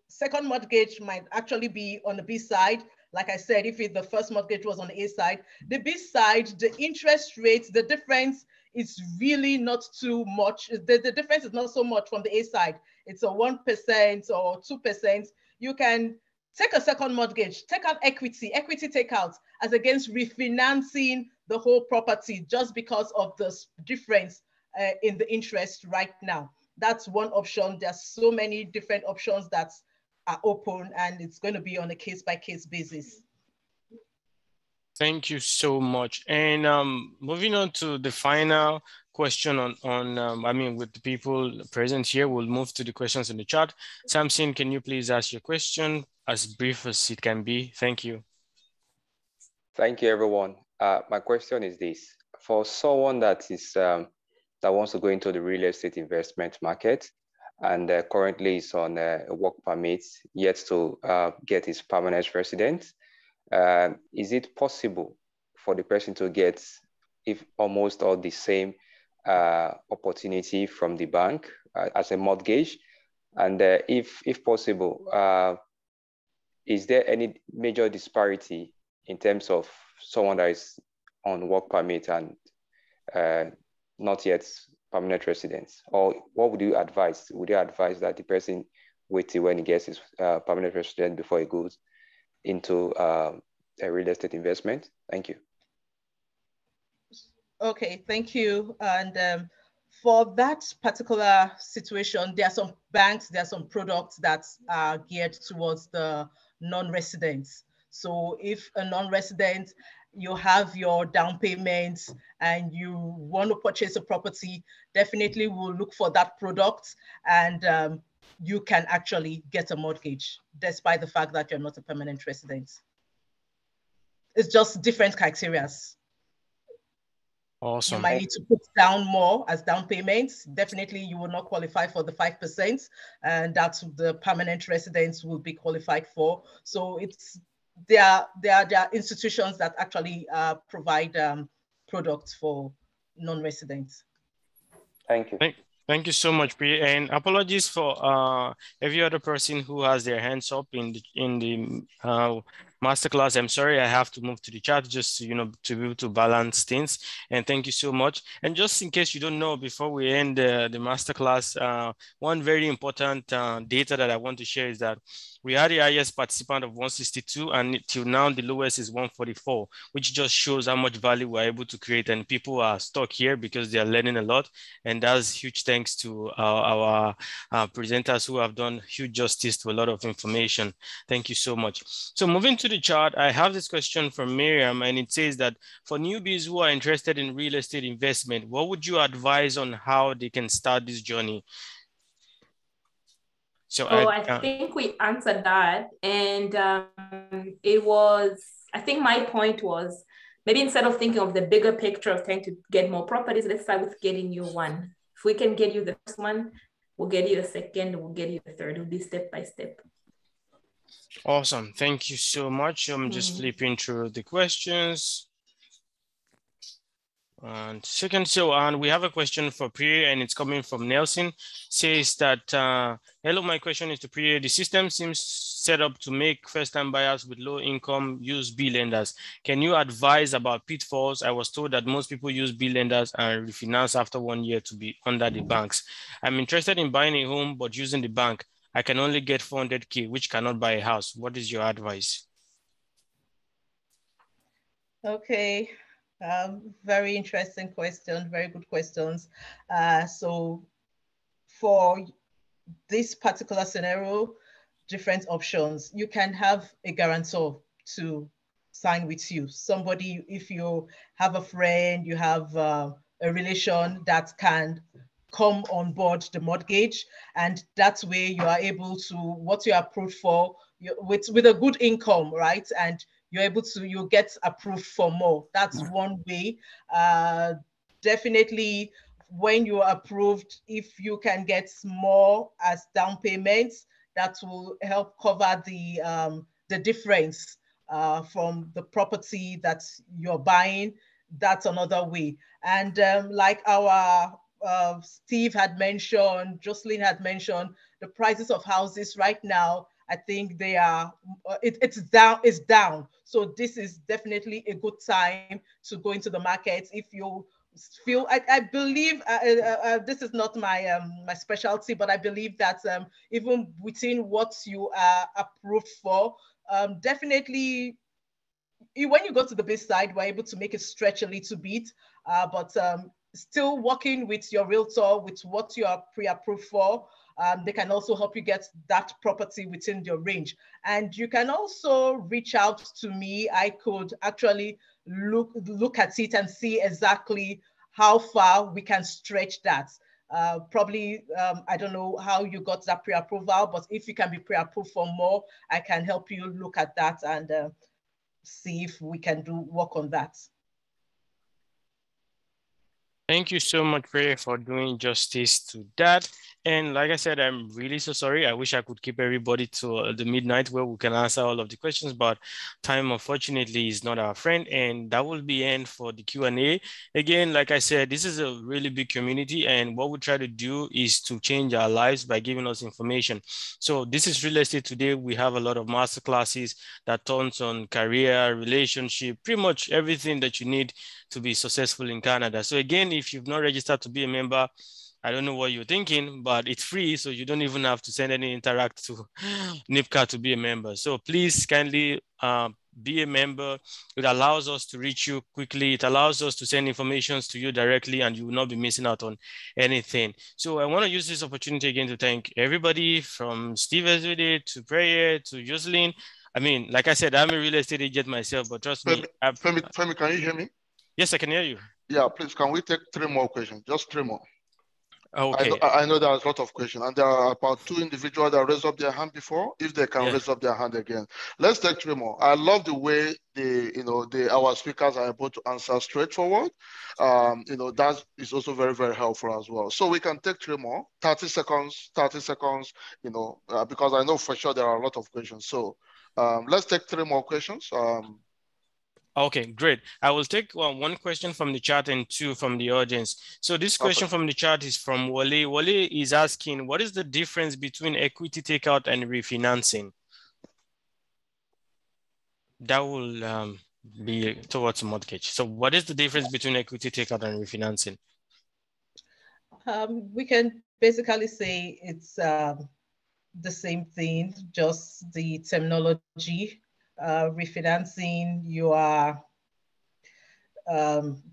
Second mortgage might actually be on the B side. Like I said, if the first mortgage was on the A side, the B side, the interest rates, the difference is really not too much. The difference is not so much from the A side. It's a 1% or 2%. You can take a second mortgage, take out equity takeout, as against refinancing the whole property just because of the difference in the interest right now. That's one option. There's so many different options that are open, and it's going to be on a case-by-case basis. Thank you so much. And moving on to the final question I mean, with the people present here, we'll move to the questions in the chat. Samson, can you please ask your question as brief as it can be? Thank you. Thank you, everyone. My question is this: for someone that is that wants to go into the real estate investment market and currently is on a work permit, yet to get his permanent residence, is it possible for the person to get if almost all the same opportunity from the bank as a mortgage? And if possible, is there any major disparity in terms of someone that is on work permit and not yet permanent residence? Or what would you advise? Would you advise that the person wait till when he gets his permanent residence before he goes into a real estate investment? Thank you. Okay, thank you. And for that particular situation, there are some banks, there are some products that are geared towards the non-residents. So if a non-resident, you have your down payments and you want to purchase a property, definitely we'll look for that product, and you can actually get a mortgage despite the fact that you're not a permanent resident. It's just different criteria. Awesome. You might need to put down more as down payments. Definitely you will not qualify for the 5%, and that's the permanent residents will be qualified for. So it's there are institutions that actually provide products for non-residents. Thank you. Thank you so much, Pri. And apologies for every other person who has their hands up in the Masterclass. I'm sorry, I have to move to the chat just to, to be able to balance things. And thank you so much. And just in case you don't know, before we end the Masterclass, one very important data that I want to share is that we had the highest participant of 162, and till now the lowest is 144, which just shows how much value we're able to create. And people are stuck here because they are learning a lot. And that's huge thanks to our presenters who have done huge justice to a lot of information. Thank you so much. So moving to the chart, I have this question from Miriam, and it says that for newbies who are interested in real estate investment, what would you advise on how they can start this journey? So I think we answered that. And I think my point was, maybe instead of thinking of the bigger picture of trying to get more properties, let's start with getting you one. If we can get you the first one, we'll get you the second, we'll get you the third. It'll be step by step. Awesome. Thank you so much. I'm just flipping through the questions. And second, and we have a question for Priya, and it's coming from Nelson. Says that, hello, my question is to Priya. The system seems set up to make first-time buyers with low income use B lenders. Can you advise about pitfalls? I was told that most people use B lenders and refinance after 1 year to be under the banks. I'm interested in buying a home, but using the bank, I can only get 400K, which cannot buy a house. What is your advice? Okay. Very interesting question, very good questions. So for this particular scenario, different options. You can have a guarantor to sign with you. Somebody, if you have a friend, you have a relation that can come on board the mortgage, and that way you are able to, what you are approved for, with a good income, right? And you're able to, you get approved for more. That's one way. Definitely, when you are approved, if you can get more as down payments, that will help cover the difference from the property that you're buying. That's another way. And like our Steve had mentioned, Jocelyn had mentioned, the prices of houses right now, I think they are, it's down. So this is definitely a good time to go into the market. If you feel, I believe, this is not my my specialty, but I believe that even within what you are approved for, definitely, when you go to the bid side, we're able to make it stretch a little bit, but still working with your realtor with what you are pre-approved for. They can also help you get that property within your range. And you can also reach out to me. I could actually look at it and see exactly how far we can stretch that. Probably, I don't know how you got that pre-approval, but if you can be pre-approved for more, I can help you look at that and see if we can work on that. Thank you so much, Ray, for doing justice to that. And like I said, I'm really so sorry. I wish I could keep everybody to the midnight where we can answer all of the questions, but time, unfortunately, is not our friend. And that will be end for the Q&A. Again, like I said, this is a really big community. And what we try to do is to change our lives by giving us information. So this is Real Estate Today. We have a lot of masterclasses that turns on career, relationship, pretty much everything that you need to be successful in Canada. So again, if you've not registered to be a member, I don't know what you're thinking, but it's free. So you don't even have to send any interact to NIPCA to be a member. So please kindly be a member. It allows us to reach you quickly. It allows us to send information to you directly, and you will not be missing out on anything. So I want to use this opportunity again to thank everybody from Steve Ezwede to Prayer to Jocelyn. I mean, like I said, I'm a real estate agent myself, but trust me. Femi, can you hear me? Yes, I can hear you. Yeah, please, can we take 3 more questions? Just 3 more. Okay. I know there's a lot of questions, and there are about 2 individuals that raised up their hand before. If they can raise up their hand again, let's take 3 more. I love the way our speakers are able to answer straightforward. That is also very, very helpful as well. So we can take 3 more, 30 seconds, because I know for sure there are a lot of questions. So let's take 3 more questions. Okay, great. I will take 1 question from the chat and 2 from the audience. So this question from the chat is from Wale. Wale is asking, what is the difference between equity takeout and refinancing? that will be towards mortgage. So what is the difference between equity takeout and refinancing? We can basically say it's the same thing, just the terminology. Refinancing, you are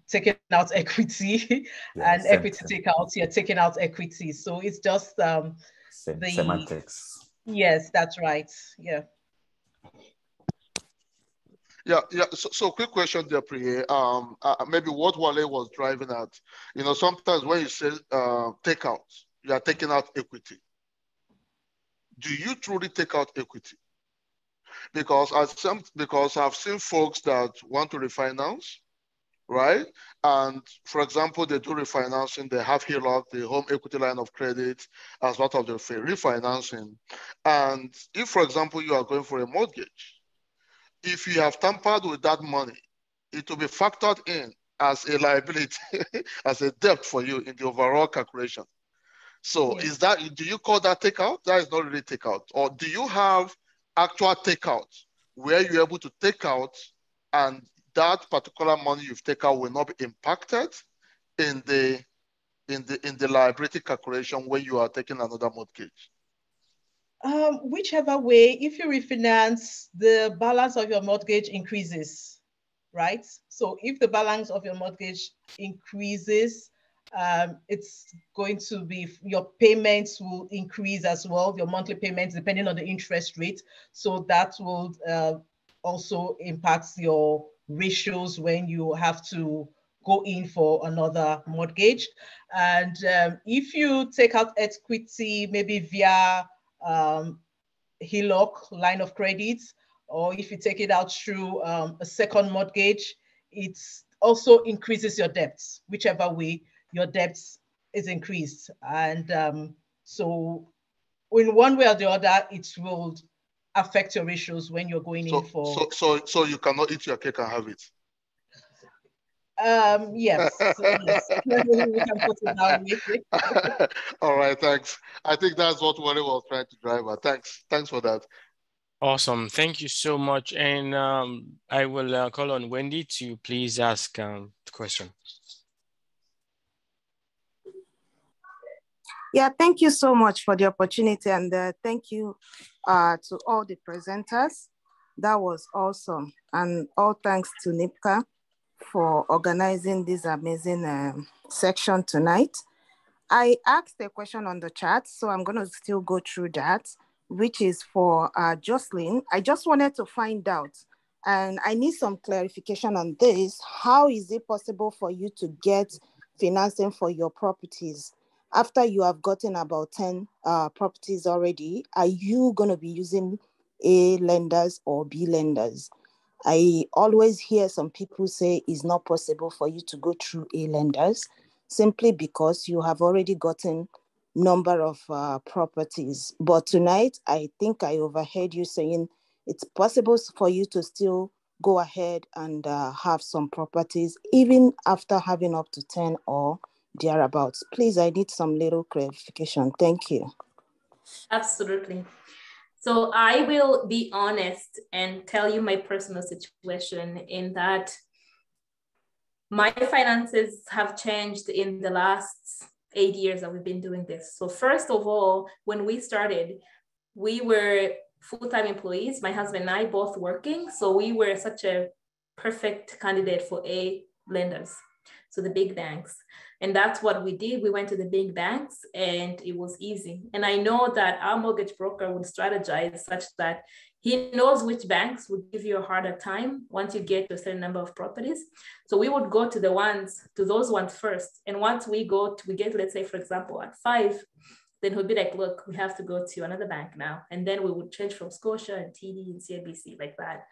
taking out equity, and equity takeout, you're taking out equity. So it's just the semantics. Yes, that's right. Yeah. Yeah. So quick question there, Priye. Maybe what Wale was driving at. Sometimes when you say takeout, you are taking out equity. Do you truly take out equity? Because I've seen folks that want to refinance, right? And for example, they do refinancing, they have HELOC, the home equity line of credit, as part of the refinancing. And if, for example, you are going for a mortgage, if you have tampered with that money, it will be factored in as a liability, as a debt for you in the overall calculation. So do you call that takeout? That is not really takeout. Or do you have actual takeout where you're able to take out and that particular money you've taken out will not be impacted in the liability calculation when you are taking another mortgage? Whichever way, if you refinance, the balance of your mortgage increases, right? So if the balance of your mortgage increases, it's going to be, your payments will increase as well, your monthly payments, depending on the interest rate. So that will also impact your ratios when you have to go in for another mortgage. And if you take out equity, maybe via HELOC, line of credit, or if you take it out through a second mortgage, it also increases your debts, whichever way your debts is increased. And so in one way or the other, it will affect your ratios when you're going in for... So you cannot eat your cake and have it? Yes, yes. We can put it that way. All right, thanks. I think that's what Wale was trying to drive at. Thanks for that. Awesome, thank you so much. And I will call on Wendy to please ask the question. Yeah, thank you so much for the opportunity, and thank you to all the presenters. That was awesome. And all thanks to NIPCA for organizing this amazing section tonight. I asked a question on the chat, so I'm gonna still go through that, which is for Jocelyn. I just wanted to find out, and I need some clarification on this. How is it possible for you to get financing for your properties? After you have gotten about 10 properties already, are you gonna be using A lenders or B lenders? I always hear some people say it's not possible for you to go through A lenders simply because you have already gotten number of properties. But tonight, I think I overheard you saying it's possible for you to still go ahead and have some properties, even after having up to 10 or thereabouts. Please, I need some little clarification. Thank you. Absolutely. So I will be honest and tell you my personal situation in that my finances have changed in the last 8 years that we've been doing this. So first of all, when we started, we were full-time employees, my husband and I both working. So we were such a perfect candidate for A lenders, so the big banks. And that's what we did. We went to the big banks and it was easy. And I know that our mortgage broker would strategize such that he knows which banks would give you a harder time once you get to a certain number of properties. So we would go to those ones first. And once we get, let's say, for example, at 5, then he'll be like, look, we have to go to another bank now. And then we would change from Scotia and TD and CIBC like that.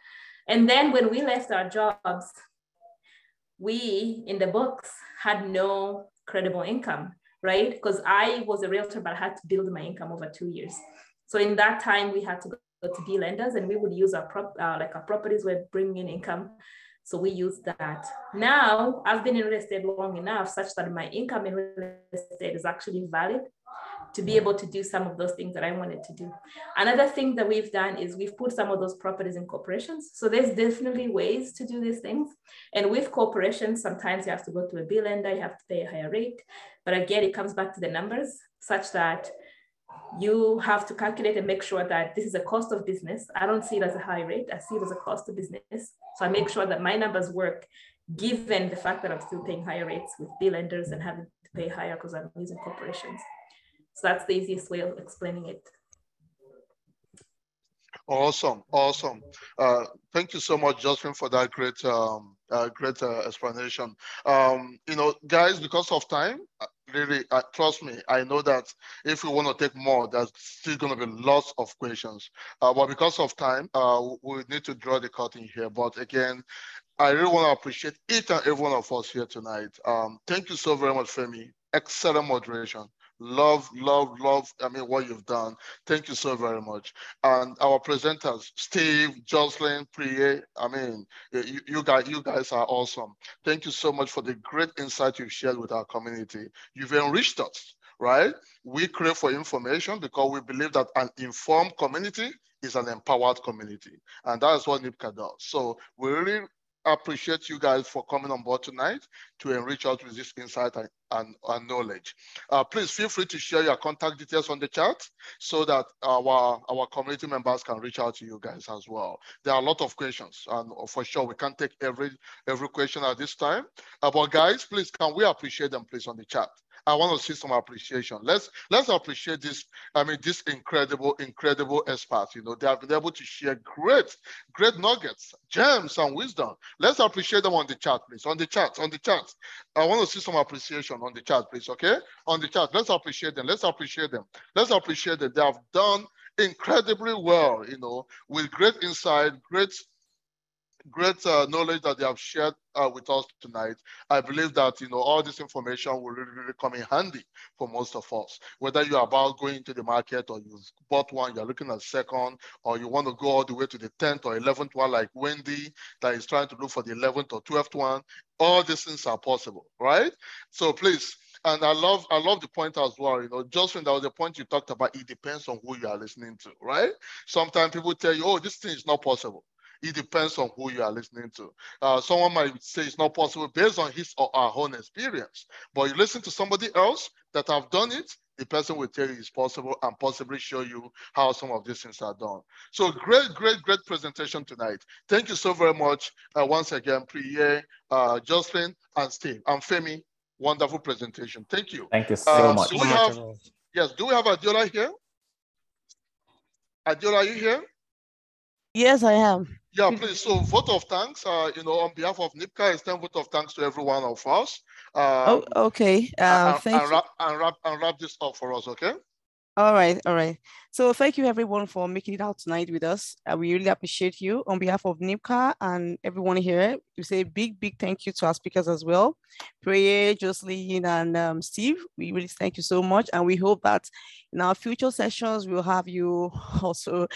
And then when we left our jobs, we, in the books, had no credible income, right? Because I was a realtor, but I had to build my income over 2 years. So in that time, we had to go to B lenders, and we would use our properties were bringing in income. So we used that. Now, I've been in real estate long enough such that my income in real estate is actually valid. to be able to do some of those things that I wanted to do. Another thing that we've done is we've put some of those properties in corporations. So there's definitely ways to do these things. And with corporations, sometimes you have to go to a bill lender, you have to pay a higher rate. But again, it comes back to the numbers such that you have to calculate and make sure that this is a cost of business. I don't see it as a high rate, I see it as a cost of business. So I make sure that my numbers work, given the fact that I'm still paying higher rates with bill lenders and having to pay higher because I'm using corporations. So that's the easiest way of explaining it. Awesome, awesome. Thank you so much, Justin, for that great, great explanation. You know, guys, because of time, really, trust me, I know that if we want to take more, there's still going to be lots of questions. But because of time, we need to draw the curtain here. But again, I really want to appreciate each and every one of us here tonight. Thank you so very much, Femi. Excellent moderation. Love, love, love, I mean, what you've done. Thank you so very much. And our presenters, Steve, Jocelyn, Priye, I mean, you guys are awesome. Thank you so much for the great insight you've shared with our community. You've enriched us, right? We crave for information because we believe that an informed community is an empowered community. And that is what NIPCA does. So we really appreciate you guys for coming on board tonight to enrich us with this insight and knowledge. Please feel free to share your contact details on the chat so that our community members can reach out to you guys as well. There are a lot of questions, and for sure we can't take every question at this time. But guys, please, can we appreciate them, please, on the chat? I want to see some appreciation. Let's appreciate this. I mean, this incredible experts. You know, they have been able to share great nuggets, gems, and wisdom. Let's appreciate them on the chat, please. On the chat. I want to see some appreciation on the chat, please. Okay, on the chat. Let's appreciate them. Let's appreciate them. Let's appreciate that they have done incredibly well. You know, with great insight, great knowledge that they have shared with us tonight. I believe that, you know, all this information will really come in handy for most of us. Whether you're about going to the market or you've bought one, you're looking at second, or you want to go all the way to the 10th or 11th one like Wendy that is trying to look for the 11th or 12th one, all these things are possible, right? So please, and I love the point as well, you know, Justin, that was the point you talked about, it depends on who you are listening to, right? Sometimes people tell you, oh, this thing is not possible. It depends on who you are listening to. Someone might say it's not possible based on his or her own experience, but you listen to somebody else that have done it, the person will tell you it's possible and possibly show you how some of these things are done. So great presentation tonight. Thank you so very much. Once again, Priye, Jocelyn, and Steve, and Femi, wonderful presentation. Thank you. Thank you so much. Do we have Adiola here? Adiola, are you here? Yes, I am. Yeah, please. So vote of thanks, you know, on behalf of NIPCA, extend vote of thanks to every one of us. Okay. Thank you. And wrap this up for us, okay? All right. So thank you everyone for making it out tonight with us. We really appreciate you. On behalf of NIPCA and everyone here, we say big thank you to our speakers as well. Priye, Jocelyn, and Steve, we really thank you so much. And we hope that in our future sessions, we'll have you also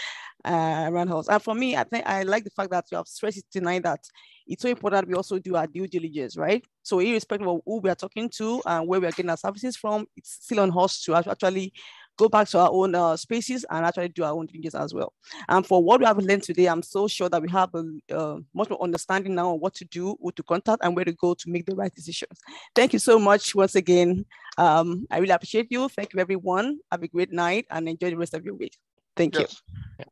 around us. And for me, I think I like the fact that you have stressed it tonight that it's so important we also do our due diligence, right? So irrespective of who we are talking to and where we are getting our services from, it's still on us to actually go back to our own spaces and actually do our own diligence as well. And for what we have learned today, I'm so sure that we have a much more understanding now of what to do, who to contact, and where to go to make the right decisions. Thank you so much once again. I really appreciate you. Thank you, everyone. Have a great night and enjoy the rest of your week. Thank you.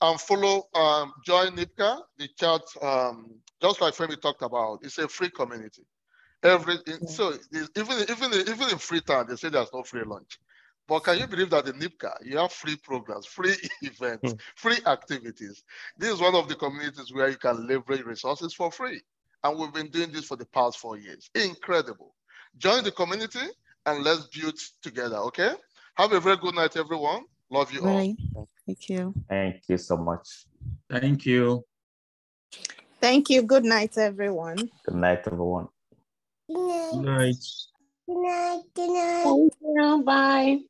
And follow, join NIPCA, the chat, just like Femi talked about. It's a free community. So even in free time, they say there's no free lunch. But can you believe that in NIPCA, you have free programs, free events, free activities? This is one of the communities where you can leverage resources for free. And we've been doing this for the past 4 years. Incredible. Join the community and let's build together, okay? Have a very good night, everyone. Love you all. Thank you. Thank you so much. Thank you. Thank you. Good night, everyone. Good night, everyone. Good night. Good night. Thank you. Bye.